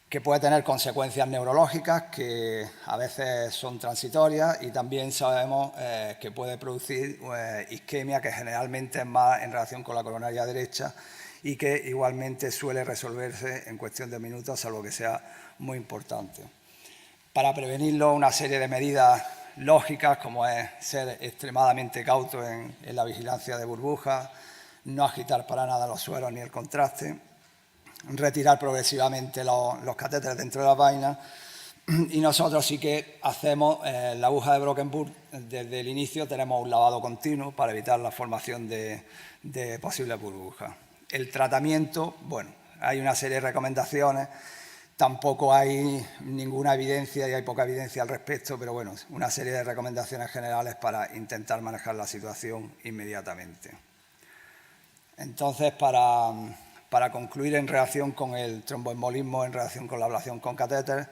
que puede tener consecuencias neurológicas que a veces son transitorias, y también sabemos que puede producir isquemia, que generalmente es más en relación con la coronaria derecha, y que igualmente suele resolverse en cuestión de minutos, salvo que sea muy importante. Para prevenirlo, una serie de medidas lógicas, como es ser extremadamente cauto en la vigilancia de burbujas, no agitar para nada los sueros ni el contraste, retirar progresivamente los catéteres dentro de las vainas, y nosotros sí que hacemos la aguja de Brockenburg. Desde el inicio tenemos un lavado continuo para evitar la formación de posibles burbujas. El tratamiento, bueno, hay una serie de recomendaciones. Tampoco hay ninguna evidencia, y hay poca evidencia al respecto, pero bueno, una serie de recomendaciones generales para intentar manejar la situación inmediatamente. Entonces, para concluir en relación con el tromboembolismo, en relación con la ablación con catéter,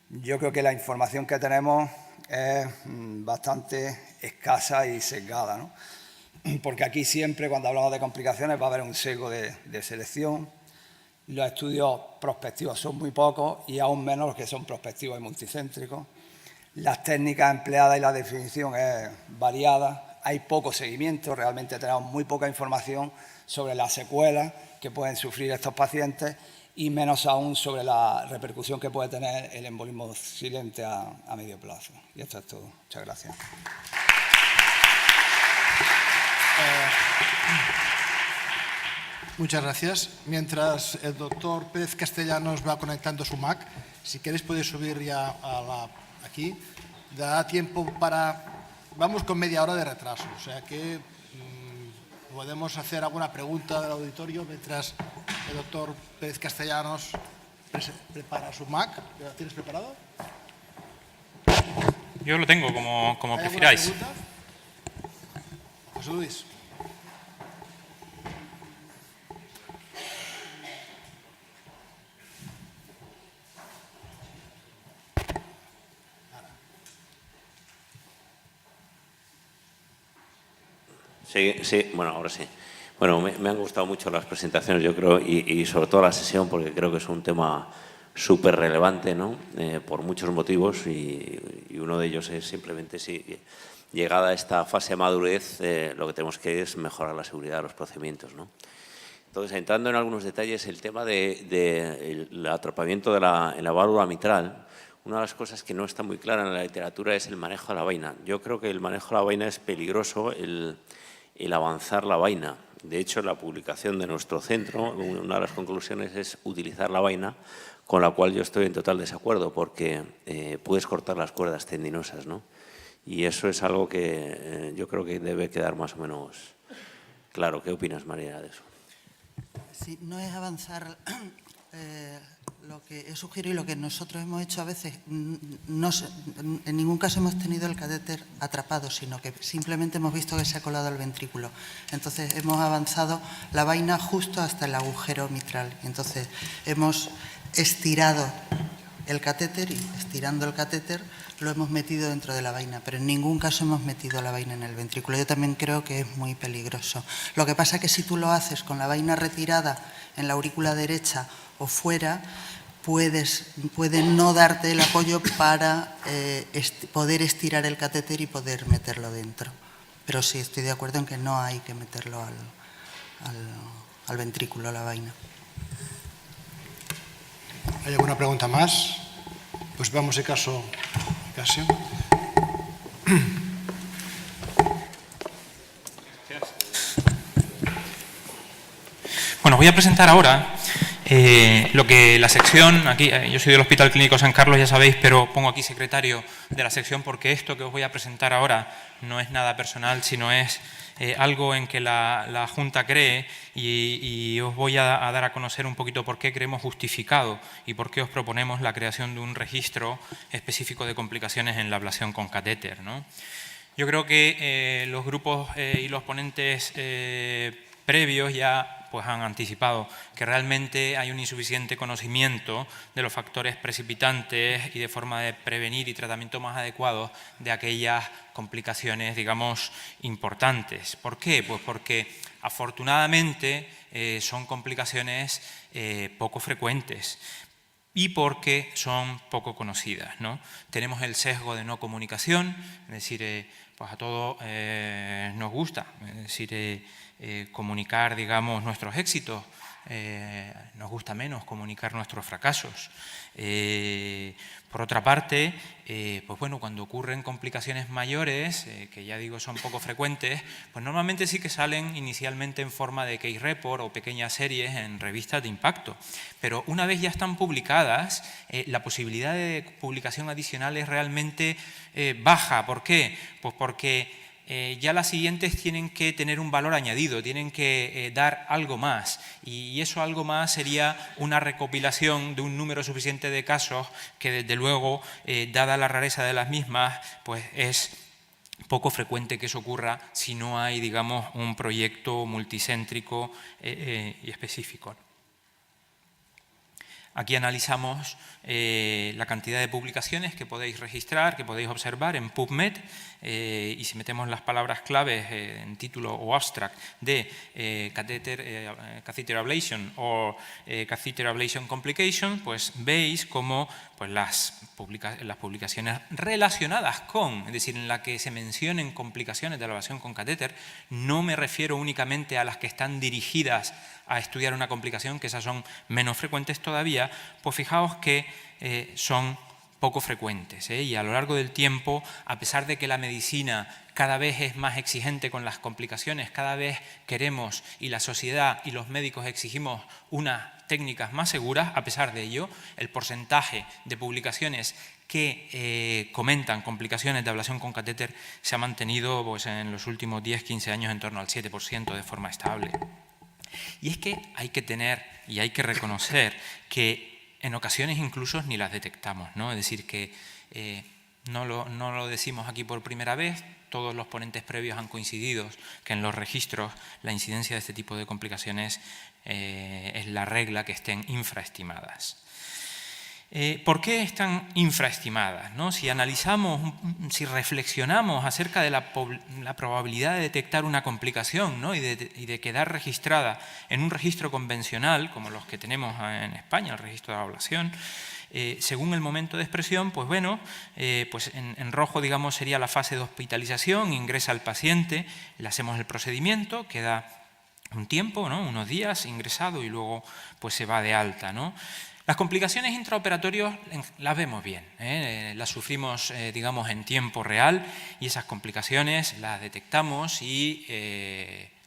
yo creo que la información que tenemos es bastante escasa y sesgada, ¿no? Porque aquí siempre, cuando hablamos de complicaciones, va a haber un sesgo de selección. Los estudios prospectivos son muy pocos, y aún menos los que son prospectivos y multicéntricos. Las técnicas empleadas y la definición es variada. Hay poco seguimiento, realmente tenemos muy poca información sobre las secuelas que pueden sufrir estos pacientes, y menos aún sobre la repercusión que puede tener el embolismo silente a medio plazo. Y esto es todo. Muchas gracias. Muchas gracias. Mientras el doctor Pérez Castellanos va conectando su Mac, si queréis podéis subir ya aquí. Da tiempo para... Vamos con media hora de retraso, o sea que podemos hacer alguna pregunta del auditorio mientras el doctor Pérez Castellanos prepara su Mac. ¿Lo tienes preparado? Yo lo tengo como ¿Hay prefiráis. alguna pregunta? José Luis. Sí, bueno, ahora sí. Bueno, me han gustado mucho las presentaciones, yo creo, y sobre todo la sesión, porque creo que es un tema súper relevante, ¿no? Por muchos motivos, y uno de ellos es simplemente si llegada a esta fase de madurez, lo que tenemos que es mejorar la seguridad de los procedimientos, ¿no? Entonces, entrando en algunos detalles, el tema del atrapamiento en la válvula mitral, una de las cosas que no está muy clara en la literatura es el manejo de la vaina. Yo creo que el manejo de la vaina es peligroso, el avanzar la vaina. De hecho, en la publicación de nuestro centro, una de las conclusiones es utilizar la vaina, con la cual yo estoy en total desacuerdo, porque puedes cortar las cuerdas tendinosas, ¿no? Y eso es algo que yo creo que debe quedar más o menos claro. ¿Qué opinas, María, de eso? Sí, no es avanzar. Lo que he sugerido y lo que nosotros hemos hecho a veces, en ningún caso hemos tenido el catéter atrapado, sino que simplemente hemos visto que se ha colado al ventrículo. Entonces hemos avanzado la vaina justo hasta el agujero mitral. Entonces hemos estirado el catéter y estirando el catéter lo hemos metido dentro de la vaina, pero en ningún caso hemos metido la vaina en el ventrículo. Yo también creo que es muy peligroso. Lo que pasa es que si tú lo haces con la vaina retirada en la aurícula derecha o fuera, puede no darte el apoyo para poder estirar el catéter y poder meterlo dentro. Pero sí, estoy de acuerdo en que no hay que meterlo al ventrículo, la vaina. ¿Hay alguna pregunta más? Pues vamos de caso. Bueno, voy a presentar ahora lo que la sección, aquí yo soy del Hospital Clínico San Carlos, ya sabéis, pero pongo aquí secretario de la sección porque esto que os voy a presentar ahora no es nada personal, sino es algo en que la Junta cree y os voy a dar a conocer un poquito por qué creemos justificado y por qué os proponemos la creación de un registro específico de complicaciones en la ablación con catéter, ¿no? Yo creo que los grupos y los ponentes previos ya pues han anticipado que realmente hay un insuficiente conocimiento de los factores precipitantes y de forma de prevenir y tratamiento más adecuados de aquellas complicaciones, digamos, importantes. ¿Por qué? Pues porque afortunadamente son complicaciones poco frecuentes y porque son poco conocidas, ¿no? Tenemos el sesgo de no comunicación, es decir, pues a todos nos gusta, es decir, comunicar, digamos, nuestros éxitos, nos gusta menos comunicar nuestros fracasos. Por otra parte, pues bueno, cuando ocurren complicaciones mayores, que ya digo son poco frecuentes, pues normalmente sí que salen inicialmente en forma de case report o pequeñas series en revistas de impacto. Pero una vez ya están publicadas, la posibilidad de publicación adicional es realmente baja. ¿Por qué? Pues porque ya las siguientes tienen que tener un valor añadido, tienen que dar algo más y eso algo más sería una recopilación de un número suficiente de casos que desde luego, dada la rareza de las mismas, pues es poco frecuente que eso ocurra si no hay, digamos, un proyecto multicéntrico y específico. Aquí analizamos la cantidad de publicaciones que podéis registrar, que podéis observar en PubMed y si metemos las palabras claves en título o abstract de catheter ablation o catheter ablation complication, pues veis cómo pues, las publicaciones relacionadas con, es decir, en la que se mencionen complicaciones de la ablación con catéter, no me refiero únicamente a las que están dirigidas a estudiar una complicación, que esas son menos frecuentes todavía, pues fijaos que son poco frecuentes, y a lo largo del tiempo, a pesar de que la medicina cada vez es más exigente con las complicaciones, cada vez queremos, y la sociedad y los médicos exigimos unas técnicas más seguras, a pesar de ello, el porcentaje de publicaciones que comentan complicaciones de ablación con catéter se ha mantenido pues, en los últimos 10-15 años en torno al 7% de forma estable. Y es que hay que tener y hay que reconocer que en ocasiones incluso ni las detectamos, ¿no? Es decir, que no lo decimos aquí por primera vez, todos los ponentes previos han coincidido que en los registros la incidencia de este tipo de complicaciones es la regla que estén infraestimadas. ¿Por qué están infraestimadas, ¿no? Si analizamos, si reflexionamos acerca de la probabilidad de detectar una complicación, ¿no? y de quedar registrada en un registro convencional, como los que tenemos en España, el registro de ablación, según el momento de expresión, pues bueno, pues en rojo, digamos, sería la fase de hospitalización, ingresa el paciente, le hacemos el procedimiento, queda un tiempo, ¿no? Unos días ingresado y luego pues se va de alta, ¿no? Las complicaciones intraoperatorias las vemos bien, las sufrimos, digamos, en tiempo real y esas complicaciones las detectamos y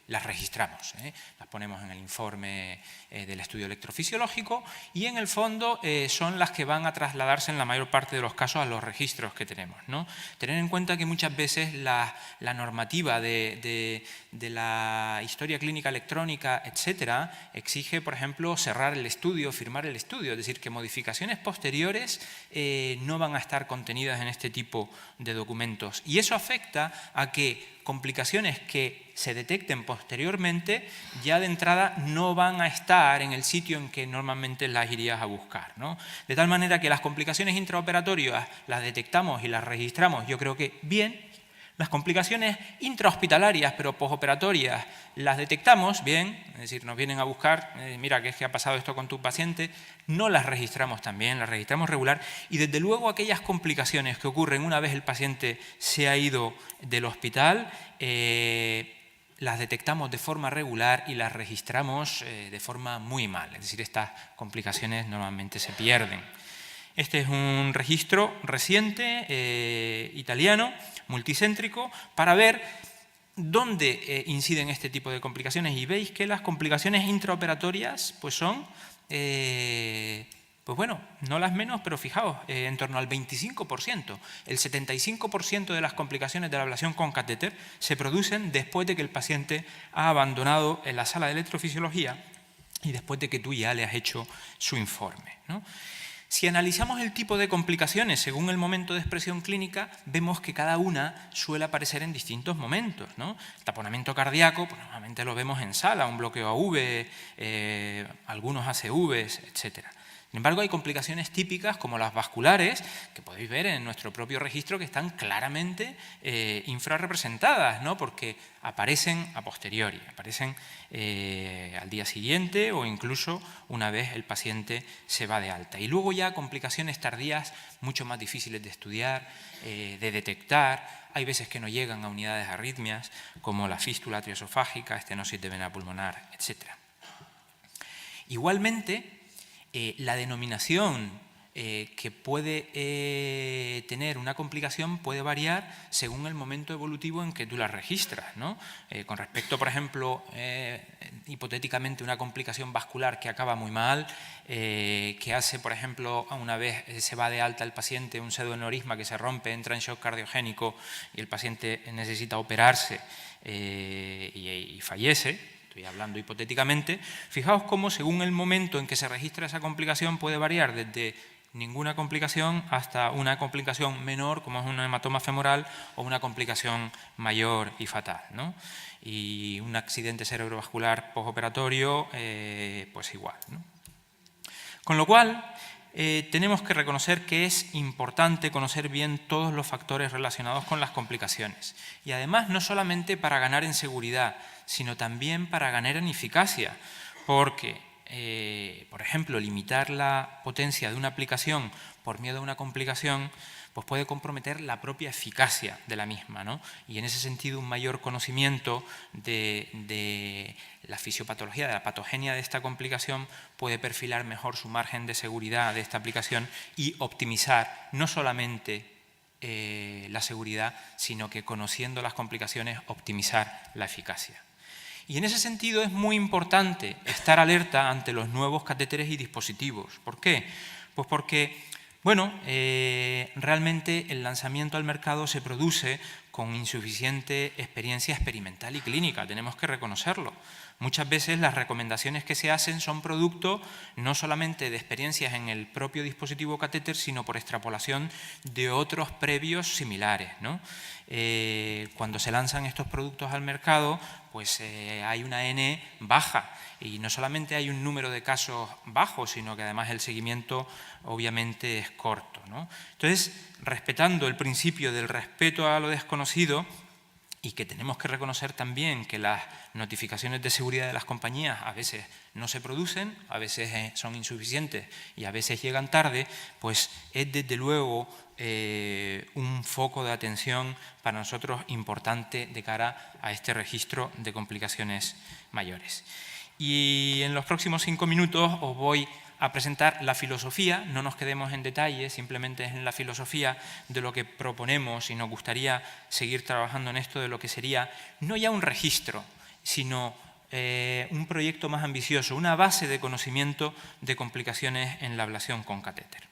las registramos, las ponemos en el informe del estudio electrofisiológico y en el fondo son las que van a trasladarse en la mayor parte de los casos a los registros que tenemos, ¿no? Tener en cuenta que muchas veces la normativa de la historia clínica electrónica, etcétera, exige, por ejemplo, cerrar el estudio, firmar el estudio, es decir, que modificaciones posteriores no van a estar contenidas en este tipo de documentos y eso afecta a que complicaciones que se detecten posteriormente ya de entrada no van a estar en el sitio en que normalmente las irías a buscar, ¿no? De tal manera que las complicaciones intraoperatorias las detectamos y las registramos, yo creo que bien. Las complicaciones intrahospitalarias, pero posoperatorias, las detectamos bien, es decir, nos vienen a buscar, mira, ¿qué es que ha pasado esto con tu paciente? No las registramos también, las registramos regular y desde luego aquellas complicaciones que ocurren una vez el paciente se ha ido del hospital, las detectamos de forma regular y las registramos de forma muy mal, es decir, estas complicaciones normalmente se pierden. Este es un registro reciente, italiano, multicéntrico, para ver dónde inciden este tipo de complicaciones y veis que las complicaciones intraoperatorias pues son, pues bueno, no las menos, pero fijaos, en torno al 25%. El 75% de las complicaciones de la ablación con catéter se producen después de que el paciente ha abandonado la sala de electrofisiología y después de que tú ya le has hecho su informe, ¿no? Si analizamos el tipo de complicaciones según el momento de expresión clínica, vemos que cada una suele aparecer en distintos momentos, ¿no? El taponamiento cardíaco, pues normalmente lo vemos en sala, un bloqueo AV, algunos ACVs, etcétera. Sin embargo, hay complicaciones típicas como las vasculares, que podéis ver en nuestro propio registro, que están claramente infrarrepresentadas, ¿no? Porque aparecen a posteriori, aparecen al día siguiente o incluso una vez el paciente se va de alta. Y luego ya complicaciones tardías mucho más difíciles de estudiar, de detectar. Hay veces que no llegan a unidades de arritmias, como la fístula atrioesofágica, estenosis de vena pulmonar, etc. Igualmente, la denominación que puede tener una complicación puede variar según el momento evolutivo en que tú la registras, ¿no? Con respecto, por ejemplo, hipotéticamente una complicación vascular que acaba muy mal, que hace, por ejemplo, una vez se va de alta el paciente, un pseudoaneurisma que se rompe, entra en shock cardiogénico y el paciente necesita operarse y fallece. Estoy hablando hipotéticamente, fijaos cómo según el momento en que se registra esa complicación puede variar desde ninguna complicación hasta una complicación menor, como es un hematoma femoral, o una complicación mayor y fatal, ¿no? Y un accidente cerebrovascular postoperatorio, pues igual, ¿no? Con lo cual, tenemos que reconocer que es importante conocer bien todos los factores relacionados con las complicaciones. Y además, no solamente para ganar en seguridad, sino también para ganar en eficacia, porque por ejemplo, limitar la potencia de una aplicación por miedo a una complicación, pues puede comprometer la propia eficacia de la misma, ¿no? Y en ese sentido, un mayor conocimiento de la fisiopatología, de la patogenia de esta complicación, puede perfilar mejor su margen de seguridad de esta aplicación y optimizar no solamente la seguridad, sino que conociendo las complicaciones, optimizar la eficacia. Y en ese sentido es muy importante estar alerta ante los nuevos catéteres y dispositivos. ¿Por qué? Pues porque, bueno, realmente el lanzamiento al mercado se produce con insuficiente experiencia experimental y clínica, tenemos que reconocerlo. Muchas veces las recomendaciones que se hacen son producto no solamente de experiencias en el propio dispositivo catéter, sino por extrapolación de otros previos similares, ¿no? Cuando se lanzan estos productos al mercado, pues hay una N baja y no solamente hay un número de casos bajo, sino que además el seguimiento obviamente es corto, ¿no? Entonces, respetando el principio del respeto a lo desconocido, y que tenemos que reconocer también que las notificaciones de seguridad de las compañías a veces no se producen, a veces son insuficientes y a veces llegan tarde, pues es desde luego un foco de atención para nosotros importante de cara a este registro de complicaciones mayores. Y en los próximos 5 minutos os voy a presentar la filosofía, no nos quedemos en detalle, simplemente es en la filosofía de lo que proponemos y nos gustaría seguir trabajando en esto de lo que sería no ya un registro, sino un proyecto más ambicioso, una base de conocimiento de complicaciones en la ablación con catéter.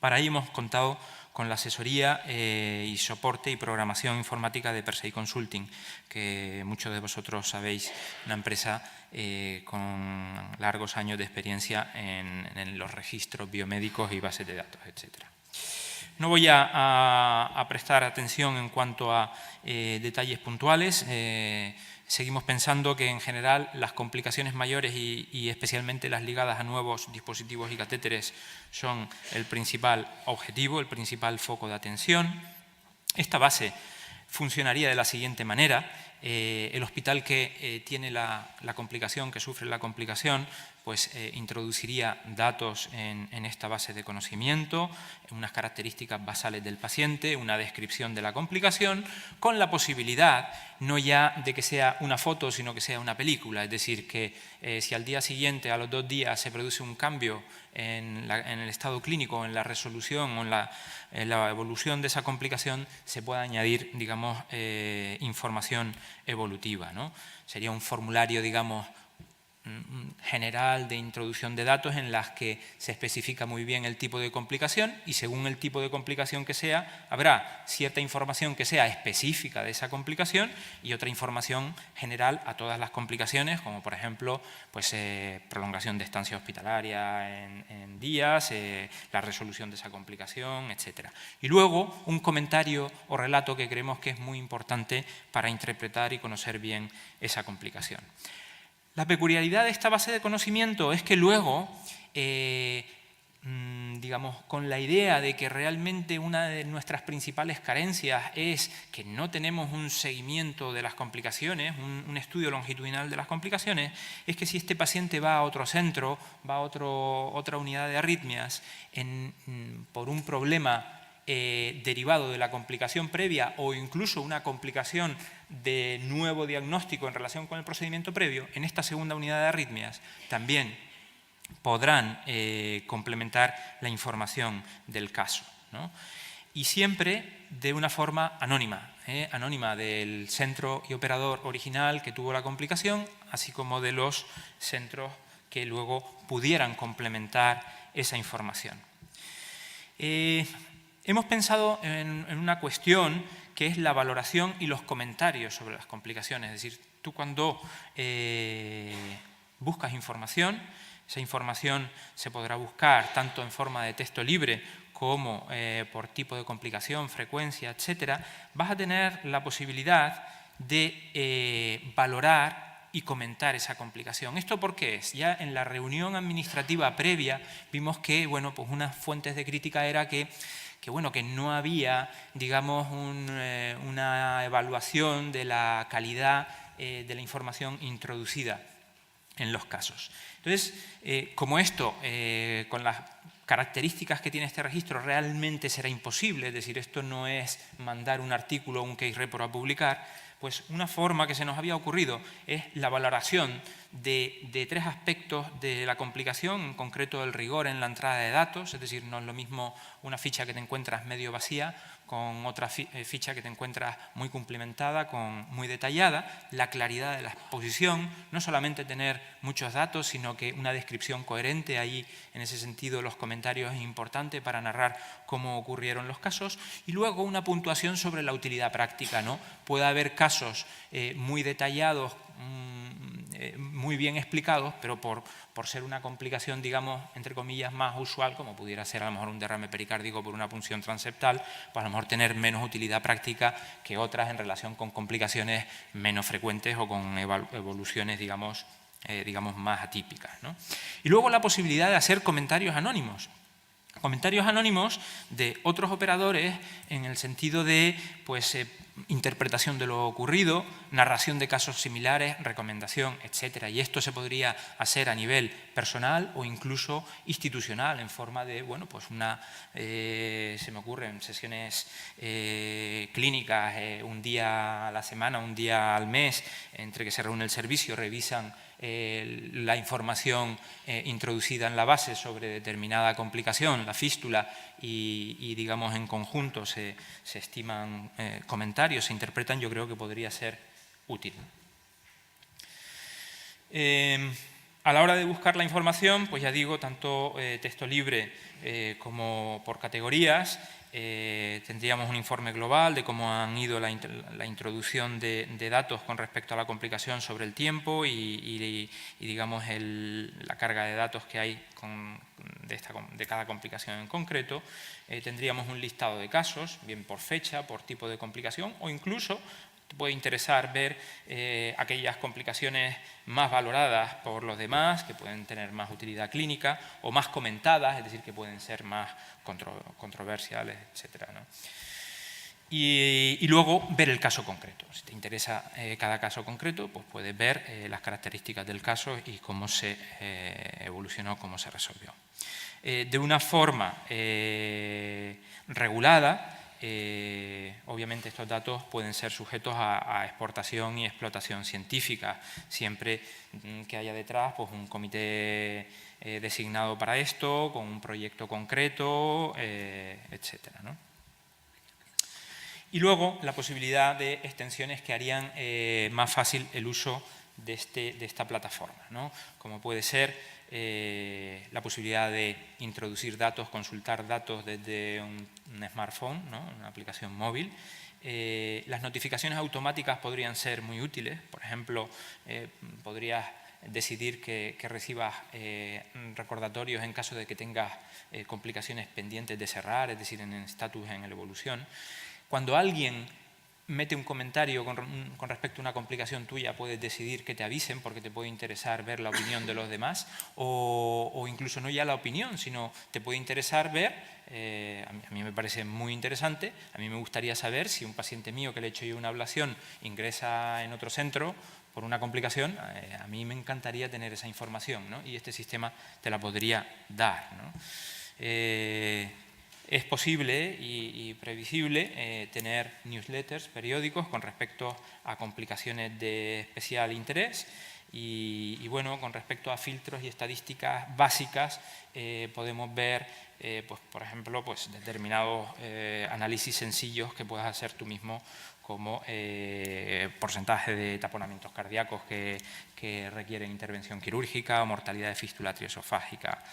Para ello hemos contado con la asesoría y soporte y programación informática de Persei Consulting, que muchos de vosotros sabéis, una empresa con largos años de experiencia en los registros biomédicos y bases de datos, etc. No voy a prestar atención en cuanto a detalles puntuales. Seguimos pensando que en general las complicaciones mayores y especialmente las ligadas a nuevos dispositivos y catéteres son el principal objetivo, el principal foco de atención. Esta base funcionaría de la siguiente manera. El hospital que tiene la complicación, que sufre la complicación, pues introduciría datos en esta base de conocimiento, unas características basales del paciente, una descripción de la complicación, con la posibilidad no ya de que sea una foto, sino que sea una película, es decir, que si al día siguiente, a los 2 días, se produce un cambio en el estado clínico, en la resolución o en la evolución de esa complicación, se pueda añadir, digamos, información evolutiva, ¿no? Sería un formulario, digamos, general de introducción de datos en las que se especifica muy bien el tipo de complicación y según el tipo de complicación que sea, habrá cierta información que sea específica de esa complicación y otra información general a todas las complicaciones, como por ejemplo pues, prolongación de estancia hospitalaria en días, la resolución de esa complicación, etc. Y luego un comentario o relato que creemos que es muy importante para interpretar y conocer bien esa complicación. La peculiaridad de esta base de conocimiento es que luego, digamos, con la idea de que realmente una de nuestras principales carencias es que no tenemos un seguimiento de las complicaciones, un estudio longitudinal de las complicaciones, es que si este paciente va a otro centro, va a otra unidad de arritmias, por un problema derivado de la complicación previa o incluso una complicación de nuevo diagnóstico en relación con el procedimiento previo, en esta segunda unidad de arritmias también podrán complementar la información del caso, ¿no? Y siempre de una forma anónima, anónima del centro y operador original que tuvo la complicación, así como de los centros que luego pudieran complementar esa información. Hemos pensado en una cuestión que es la valoración y los comentarios sobre las complicaciones. Es decir, tú cuando buscas información, esa información se podrá buscar tanto en forma de texto libre como por tipo de complicación, frecuencia, etcétera, vas a tener la posibilidad de valorar y comentar esa complicación. ¿Esto por qué es? Ya en la reunión administrativa previa vimos que, bueno, pues unas fuentes de crítica era que no había, digamos, una evaluación de la calidad de la información introducida en los casos. Entonces, como esto, con las características que tiene este registro, realmente será imposible, es decir, esto no es mandar un artículo o un case report a publicar, pues una forma que se nos había ocurrido es la valoración de 3 aspectos de la complicación, en concreto el rigor en la entrada de datos, es decir, no es lo mismo una ficha que te encuentras medio vacía con otra ficha que te encuentras muy cumplimentada, muy detallada, la claridad de la exposición, no solamente tener muchos datos, sino que una descripción coherente. Ahí, en ese sentido, los comentarios es importante para narrar cómo ocurrieron los casos. Y luego una puntuación sobre la utilidad práctica, ¿no? Puede haber casos muy detallados, muy bien explicados, pero por ser una complicación, digamos, entre comillas, más usual, como pudiera ser a lo mejor un derrame pericárdico por una punción transeptal, pues a lo mejor tener menos utilidad práctica que otras en relación con complicaciones menos frecuentes o con evoluciones, digamos, más atípicas, ¿no? Y luego la posibilidad de hacer comentarios anónimos. Comentarios anónimos de otros operadores en el sentido de pues, interpretación de lo ocurrido, narración de casos similares, recomendación, etcétera. Y esto se podría hacer a nivel personal o incluso institucional en forma de, bueno, pues se me ocurren sesiones clínicas un día a la semana, un día al mes, entre que se reúne el servicio, revisan la información introducida en la base sobre determinada complicación, la fístula, y digamos en conjunto se estiman comentarios, se interpretan, yo creo que podría ser útil. A la hora de buscar la información, pues ya digo, tanto texto libre como por categorías, tendríamos un informe global de cómo han ido la introducción de datos con respecto a la complicación sobre el tiempo y digamos, la carga de datos que hay de cada complicación en concreto. Tendríamos un listado de casos, bien por fecha, por tipo de complicación, o incluso te puede interesar ver aquellas complicaciones más valoradas por los demás, que pueden tener más utilidad clínica, o más comentadas, es decir, que pueden ser más controversiales, etcétera, ¿no? Y luego ver el caso concreto. Si te interesa cada caso concreto, pues puedes ver las características del caso y cómo se evolucionó, cómo se resolvió. De una forma regulada, obviamente estos datos pueden ser sujetos a exportación y explotación científica, siempre que haya detrás pues, un comité designado para esto, con un proyecto concreto, etcétera, ¿no? Y luego la posibilidad de extensiones que harían más fácil el uso de esta plataforma, ¿no? Como puede ser la posibilidad de introducir datos, consultar datos desde un smartphone, ¿no? Una aplicación móvil. Las notificaciones automáticas podrían ser muy útiles. Por ejemplo, podrías decidir que recibas recordatorios en caso de que tengas complicaciones pendientes de cerrar, es decir, en estatus en evolución. Cuando alguien mete un comentario con respecto a una complicación tuya, puedes decidir que te avisen porque te puede interesar ver la opinión de los demás, o incluso no ya la opinión, sino te puede interesar ver, a mí me parece muy interesante, a mí me gustaría saber si un paciente mío que le he hecho yo una ablación ingresa en otro centro por una complicación, a mí me encantaría tener esa información, ¿no? Y este sistema te la podría dar, ¿no? Es posible y previsible tener newsletters, periódicos, con respecto a complicaciones de especial interés y bueno, con respecto a filtros y estadísticas básicas podemos ver, pues, por ejemplo, pues, determinados análisis sencillos que puedas hacer tú mismo, como porcentaje de taponamientos cardíacos que requieren intervención quirúrgica o mortalidad de fístula triesofágica,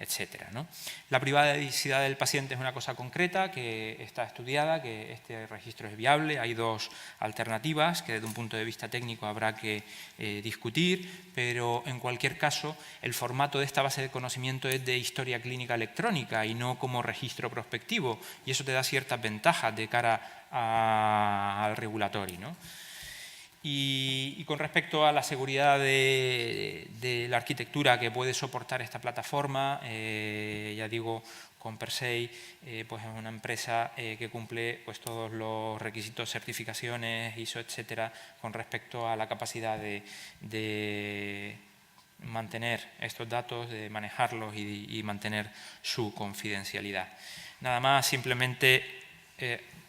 etcétera, ¿no? La privacidad del paciente es una cosa concreta que está estudiada, que este registro es viable. Hay dos alternativas que desde un punto de vista técnico habrá que discutir, pero en cualquier caso el formato de esta base de conocimiento es de historia clínica electrónica y no como registro prospectivo, y eso te da ciertas ventajas de cara al regulatory, ¿no? Y con respecto a la seguridad de la arquitectura que puede soportar esta plataforma, ya digo, con Persei pues es una empresa que cumple pues, todos los requisitos, certificaciones, ISO, etcétera, con respecto a la capacidad de mantener estos datos, de manejarlos y mantener su confidencialidad. Nada más, simplemente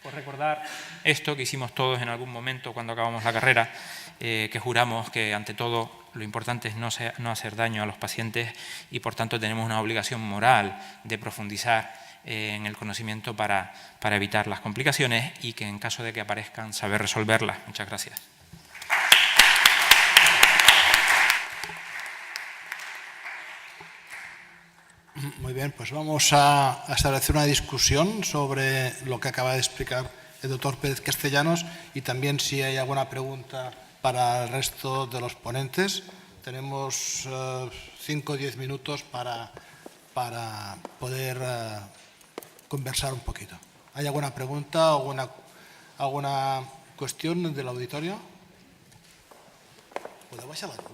por recordar esto que hicimos todos en algún momento cuando acabamos la carrera, que juramos que ante todo lo importante es no hacer daño a los pacientes y por tanto tenemos una obligación moral de profundizar en el conocimiento para evitar las complicaciones y que en caso de que aparezcan saber resolverlas. Muchas gracias. Muy bien, pues vamos a establecer una discusión sobre lo que acaba de explicar el doctor Pérez Castellanos y también si hay alguna pregunta para el resto de los ponentes. Tenemos 5 o 10 minutos para poder conversar un poquito. ¿Hay alguna pregunta o alguna cuestión del auditorio? ¿Puedo baixar la llum?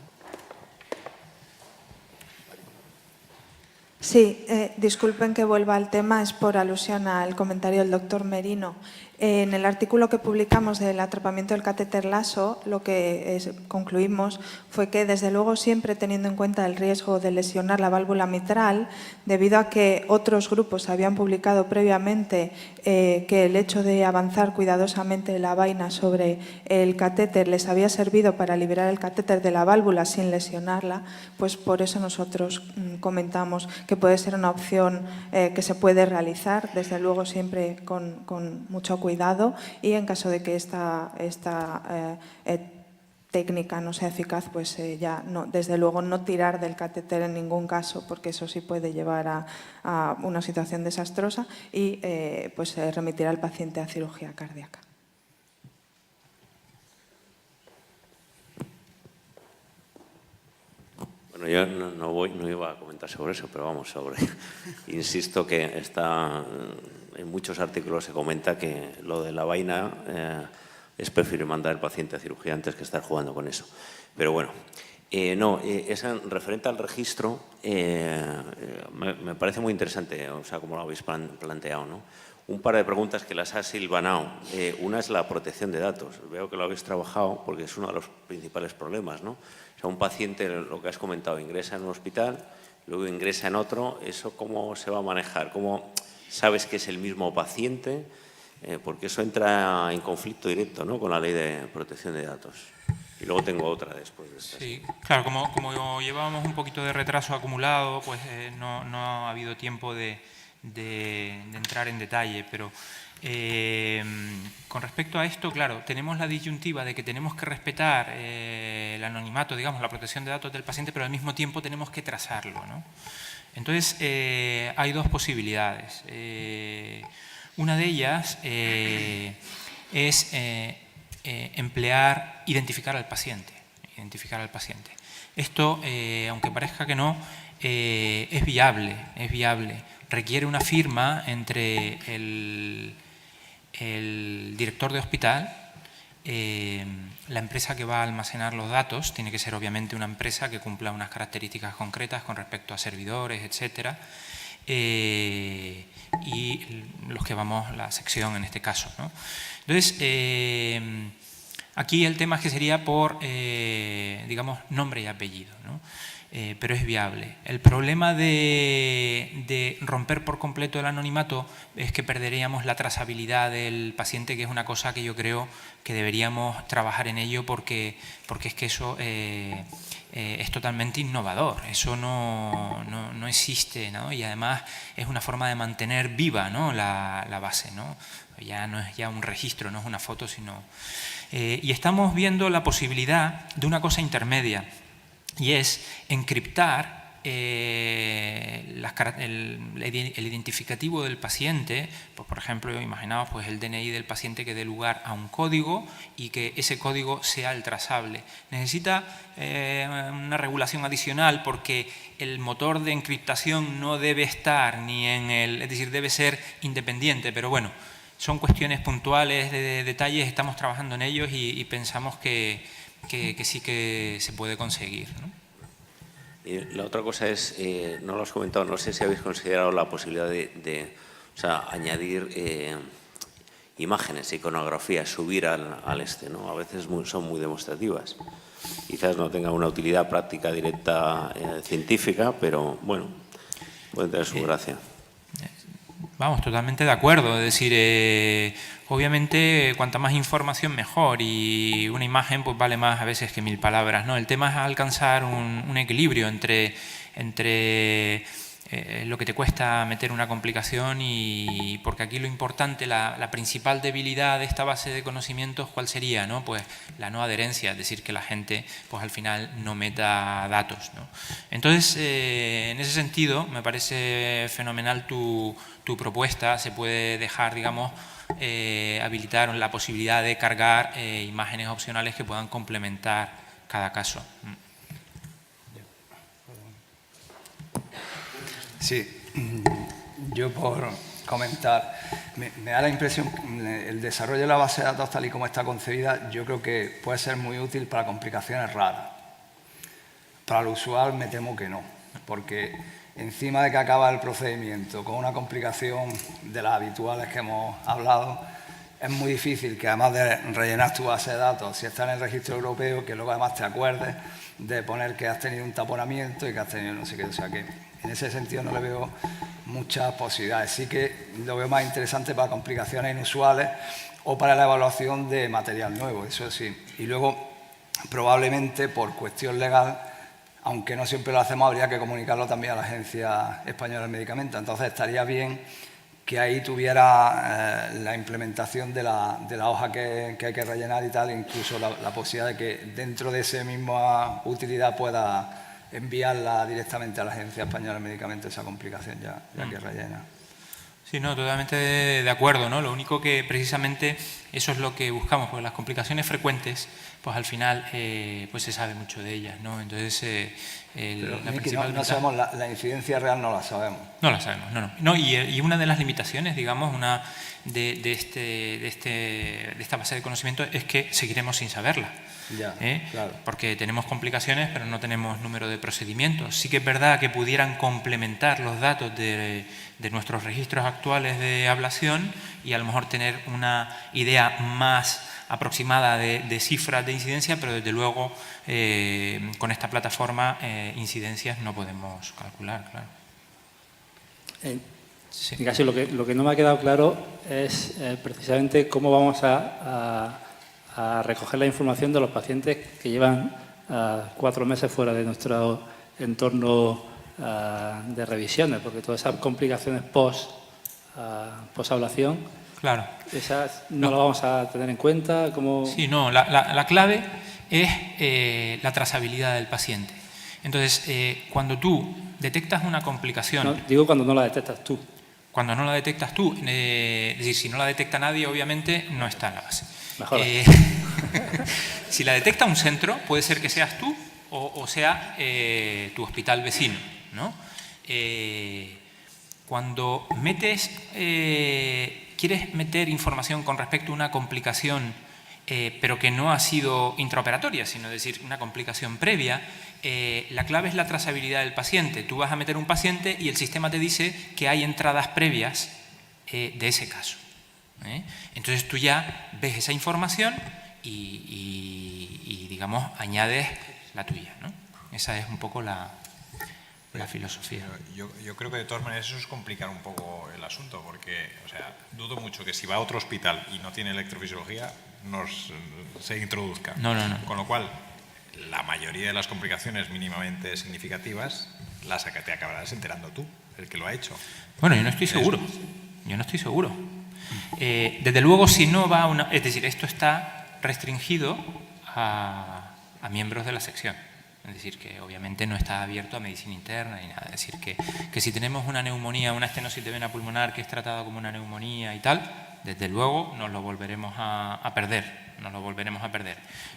Sí, disculpen que vuelva al tema, es por alusión al comentario del doctor Merino. En el artículo que publicamos del atrapamiento del catéter laso, lo que concluimos fue que, desde luego, siempre teniendo en cuenta el riesgo de lesionar la válvula mitral, debido a que otros grupos habían publicado previamente que el hecho de avanzar cuidadosamente la vaina sobre el catéter les había servido para liberar el catéter de la válvula sin lesionarla, pues por eso nosotros comentamos que puede ser una opción que se puede realizar, desde luego siempre con mucho cuidado, y en caso de que esta técnica no sea eficaz, pues ya no, desde luego no tirar del catéter en ningún caso, porque eso sí puede llevar a una situación desastrosa, y pues remitir al paciente a cirugía cardíaca. Bueno, yo no iba a comentar sobre eso, pero vamos, insisto que en muchos artículos se comenta que lo de la vaina es preferible mandar al paciente a cirugía antes que estar jugando con eso. Pero bueno, referente al registro, me parece muy interesante, o sea, como lo habéis planteado, ¿no? Un par de preguntas que las ha silvanado. Una es la protección de datos. Veo que lo habéis trabajado porque es uno de los principales problemas, ¿no? O sea, un paciente, lo que has comentado, ingresa en un hospital, luego ingresa en otro. ¿Eso cómo se va a manejar? ¿Cómo sabes que es el mismo paciente? Porque eso entra en conflicto directo, ¿no?, con la ley de protección de datos. Y luego tengo otra después de esta. Sí, claro, como llevábamos un poquito de retraso acumulado, pues no ha habido tiempo de entrar en detalle, pero con respecto a esto, claro, tenemos la disyuntiva de que tenemos que respetar el anonimato, digamos, la protección de datos del paciente, pero al mismo tiempo tenemos que trazarlo, ¿no? Entonces, hay dos posibilidades. Una de ellas es identificar al paciente. Esto, aunque parezca que no, es viable. Requiere una firma entre el director de hospital, la empresa que va a almacenar los datos, tiene que ser obviamente una empresa que cumpla unas características concretas con respecto a servidores, etcétera, y los que vamos, la sección en este caso, ¿no? Entonces, aquí el tema es que sería por, digamos, nombre y apellido, ¿no? Pero es viable. El problema de romper por completo el anonimato es que perderíamos la trazabilidad del paciente, que es una cosa que yo creo que deberíamos trabajar en ello porque es que eso es totalmente innovador. Eso no existe, ¿no? Y además es una forma de mantener viva, ¿no?, la base, ¿no? Ya no es ya un registro, no es una foto, sino... y estamos viendo la posibilidad de una cosa intermedia, y es encriptar el identificativo del paciente, pues, por ejemplo, imaginaos pues, el DNI del paciente que dé lugar a un código y que ese código sea el trazable. Necesita una regulación adicional porque el motor de encriptación no debe estar ni en es decir, debe ser independiente, pero bueno, son cuestiones puntuales de detalles, estamos trabajando en ellos y pensamos que sí que se puede conseguir, ¿no? Y la otra cosa es, no lo has comentado, no sé si habéis considerado la posibilidad de añadir imágenes, iconografías, subir al ¿no? A veces son muy demostrativas. quizás no tenga una utilidad práctica directa científica, pero bueno, puede tener su gracia. Vamos, totalmente de acuerdo. Es decir, obviamente cuanta más información mejor, y una imagen pues vale más a veces que 1000 palabras, ¿no? El tema es alcanzar un equilibrio entre lo que te cuesta meter una complicación y porque aquí lo importante, la principal debilidad de esta base de conocimientos, ¿cuál sería? ¿No? Pues la no adherencia, es decir, que la gente pues al final no meta datos, ¿no? Entonces, en ese sentido, me parece fenomenal tu propuesta. Se puede dejar, digamos, habilitar la posibilidad de cargar imágenes opcionales que puedan complementar cada caso. Sí, yo por comentar, me da la impresión que el desarrollo de la base de datos tal y como está concebida, yo creo que puede ser muy útil para complicaciones raras. Para lo usual me temo que no, porque encima de que acaba el procedimiento con una complicación de las habituales que hemos hablado, es muy difícil que además de rellenar tu base de datos, si está en el registro europeo, que luego además te acuerdes de poner que has tenido un taponamiento y que has tenido no sé qué. O sea que en ese sentido no le veo muchas posibilidades. Sí que lo veo más interesante para complicaciones inusuales o para la evaluación de material nuevo, eso sí. Y luego, probablemente por cuestión legal, aunque no siempre lo hacemos, habría que comunicarlo también a la Agencia Española del Medicamento. Entonces estaría bien que ahí tuviera la implementación de la hoja que hay que rellenar y tal, incluso la posibilidad de que dentro de esa misma utilidad pueda enviarla directamente a la Agencia Española del Medicamento, esa complicación ya que rellena. Sí, no, totalmente de acuerdo, ¿no? Lo único que precisamente eso es lo que buscamos, porque las complicaciones frecuentes, pues al final pues se sabe mucho de ellas, ¿no? Entonces, la principal no sabemos, la incidencia real no la sabemos. No la sabemos, no. Y una de las limitaciones, digamos, de esta base de conocimiento es que seguiremos sin saberla. Claro. Porque tenemos complicaciones, pero no tenemos número de procedimientos. Sí que es verdad que pudieran complementar los datos de nuestros registros actuales de ablación y a lo mejor tener una idea más aproximada de cifras de incidencia, pero desde luego con esta plataforma incidencias no podemos calcular, claro. Sí. Casi lo que no me ha quedado claro es precisamente cómo vamos a recoger la información de los pacientes que llevan 4 meses fuera de nuestro entorno de revisiones, porque todas esas complicaciones post-ablación, claro, esas no las vamos a tener en cuenta. ¿Cómo? Sí, no, la clave es la trazabilidad del paciente. Entonces, cuando tú detectas una complicación... No, digo cuando no la detectas tú. Cuando no la detectas tú, es decir, si no la detecta nadie, obviamente no está en la base. Mejor. Si la detecta un centro, puede ser que seas tú o sea tu hospital vecino, ¿no? Cuando quieres meter información con respecto a una complicación, pero que no ha sido intraoperatoria, sino decir una complicación previa, la clave es la trazabilidad del paciente. Tú vas a meter un paciente y el sistema te dice que hay entradas previas de ese caso. Entonces tú ya ves esa información y digamos, añades la tuya, ¿no? Esa es un poco la filosofía. Yo creo que de todas maneras eso es complicar un poco el asunto, porque, o sea, dudo mucho que si va a otro hospital y no tiene electrofisiología, se introduzca. No. Con lo cual, la mayoría de las complicaciones mínimamente significativas te acabarás enterando tú, el que lo ha hecho. Bueno, yo no estoy seguro. Desde luego, si no va a una... Es decir, esto está restringido a miembros de la sección. Es decir, que obviamente no está abierto a medicina interna ni nada. Es decir, que si tenemos una neumonía, una estenosis de vena pulmonar que es tratada como una neumonía y tal, desde luego nos lo volveremos a perder.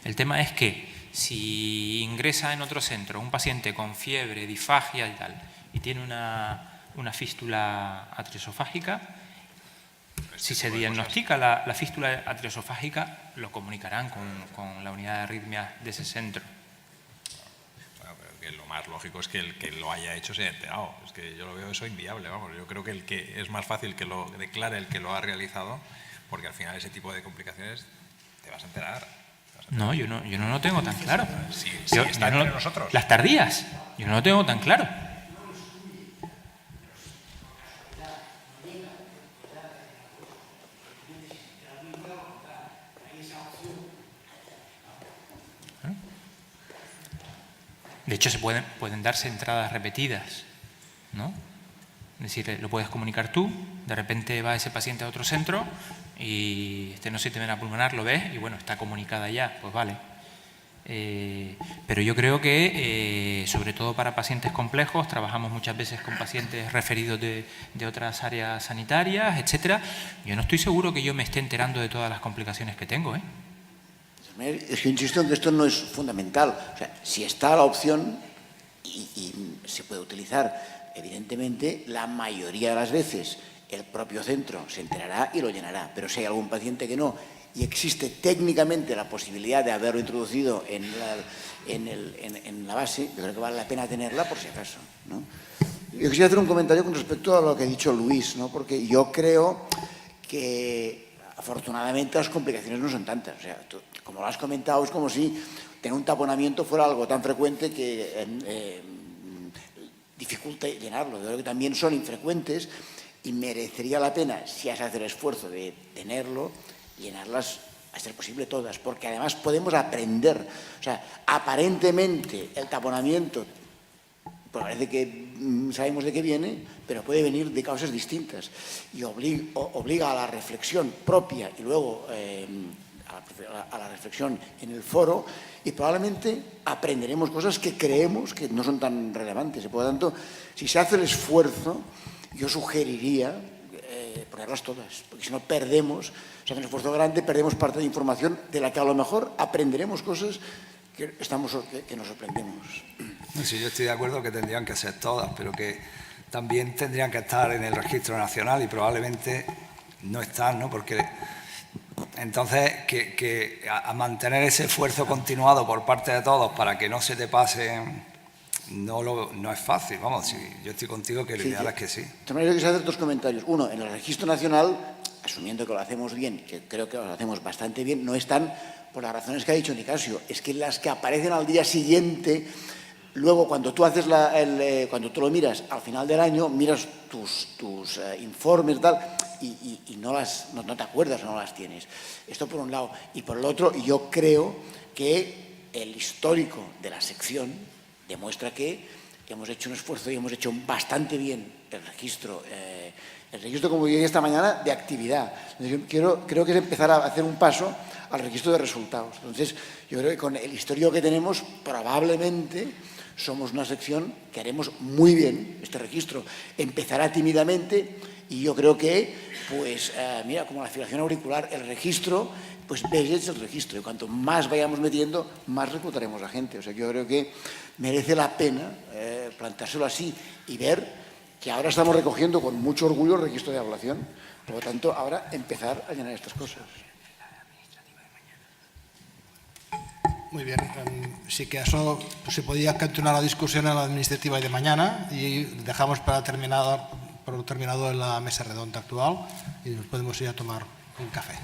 El tema es que si ingresa en otro centro un paciente con fiebre, disfagia y tal, y tiene una fístula atriosofágica, si se diagnostica la fístula atriosofágica, lo comunicarán con la unidad de arritmias de ese centro. Bueno, pero que lo más lógico es que el que lo haya hecho se haya enterado. Es que yo lo veo eso inviable, vamos. Yo creo que es más fácil que lo declare el que lo ha realizado, porque al final ese tipo de complicaciones te vas a enterar. No, yo no lo tengo tan claro. Sí, Yo está no- entre nosotros. Las tardías, yo no lo tengo tan claro. De hecho, pueden darse entradas repetidas, ¿no? Es decir, lo puedes comunicar tú, de repente va ese paciente a otro centro y no sistema pulmonar, lo ves y bueno, está comunicada ya, pues vale. Pero yo creo que, sobre todo para pacientes complejos, trabajamos muchas veces con pacientes referidos de otras áreas sanitarias, etcétera. Yo no estoy seguro que yo me esté enterando de todas las complicaciones que tengo, ¿eh? Es que insisto en que esto no es fundamental. O sea, si está la opción y se puede utilizar, evidentemente, la mayoría de las veces el propio centro se enterará y lo llenará. Pero si hay algún paciente que no y existe técnicamente la posibilidad de haberlo introducido en la base, yo creo que vale la pena tenerla por si acaso, ¿no? Yo quisiera hacer un comentario con respecto a lo que ha dicho Luis, ¿no? Porque yo creo que afortunadamente las complicaciones no son tantas. O sea, como lo has comentado, es como si tener un taponamiento fuera algo tan frecuente que dificulta llenarlo. Yo creo que también son infrecuentes y merecería la pena, si has de hacer el esfuerzo de tenerlo, llenarlas a ser posible todas, porque además podemos aprender. O sea, aparentemente el taponamiento parece que sabemos de qué viene, pero puede venir de causas distintas y obliga a la reflexión propia y luego a la reflexión en el foro, y probablemente aprenderemos cosas que creemos que no son tan relevantes. Y por lo tanto, si se hace el esfuerzo, yo sugeriría ponerlas todas, porque si no perdemos, si hace un esfuerzo grande, perdemos parte de información de la que a lo mejor aprenderemos cosas que nos sorprendemos. Sí, yo estoy de acuerdo que tendrían que ser todas, pero que también tendrían que estar en el registro nacional y probablemente no están, ¿no? Porque entonces a mantener ese esfuerzo continuado por parte de todos para que no se te pase no es fácil. Vamos, si yo estoy contigo, que lo ideal es que sí. También yo quisiera hacer dos comentarios. Uno, en el registro nacional, asumiendo que lo hacemos bien, que creo que lo hacemos bastante bien, no están por las razones que ha dicho Nicasio, es que las que aparecen al día siguiente, luego cuando tú haces cuando tú lo miras al final del año, miras tus informes tal, y no te acuerdas, no las tienes. Esto por un lado. Y por el otro, yo creo que el histórico de la sección demuestra que hemos hecho un esfuerzo y hemos hecho bastante bien el registro, como yo dije esta mañana, de actividad. Entonces, yo creo que es empezar a hacer un paso al registro de resultados. Entonces, yo creo que con el histórico que tenemos, probablemente somos una sección que haremos muy bien este registro. Empezará tímidamente y yo creo que, pues, mira, como la fibrilación auricular, el registro, pues es el registro. Y cuanto más vayamos metiendo, más reclutaremos a gente. O sea, yo creo que merece la pena plantárselo así y ver que ahora estamos recogiendo con mucho orgullo el registro de población. Por lo tanto, ahora empezar a llenar estas cosas. Muy bien. Sí que eso se podía continuar la discusión en la administrativa de mañana y dejamos por terminado la mesa redonda actual y nos podemos ir a tomar un café.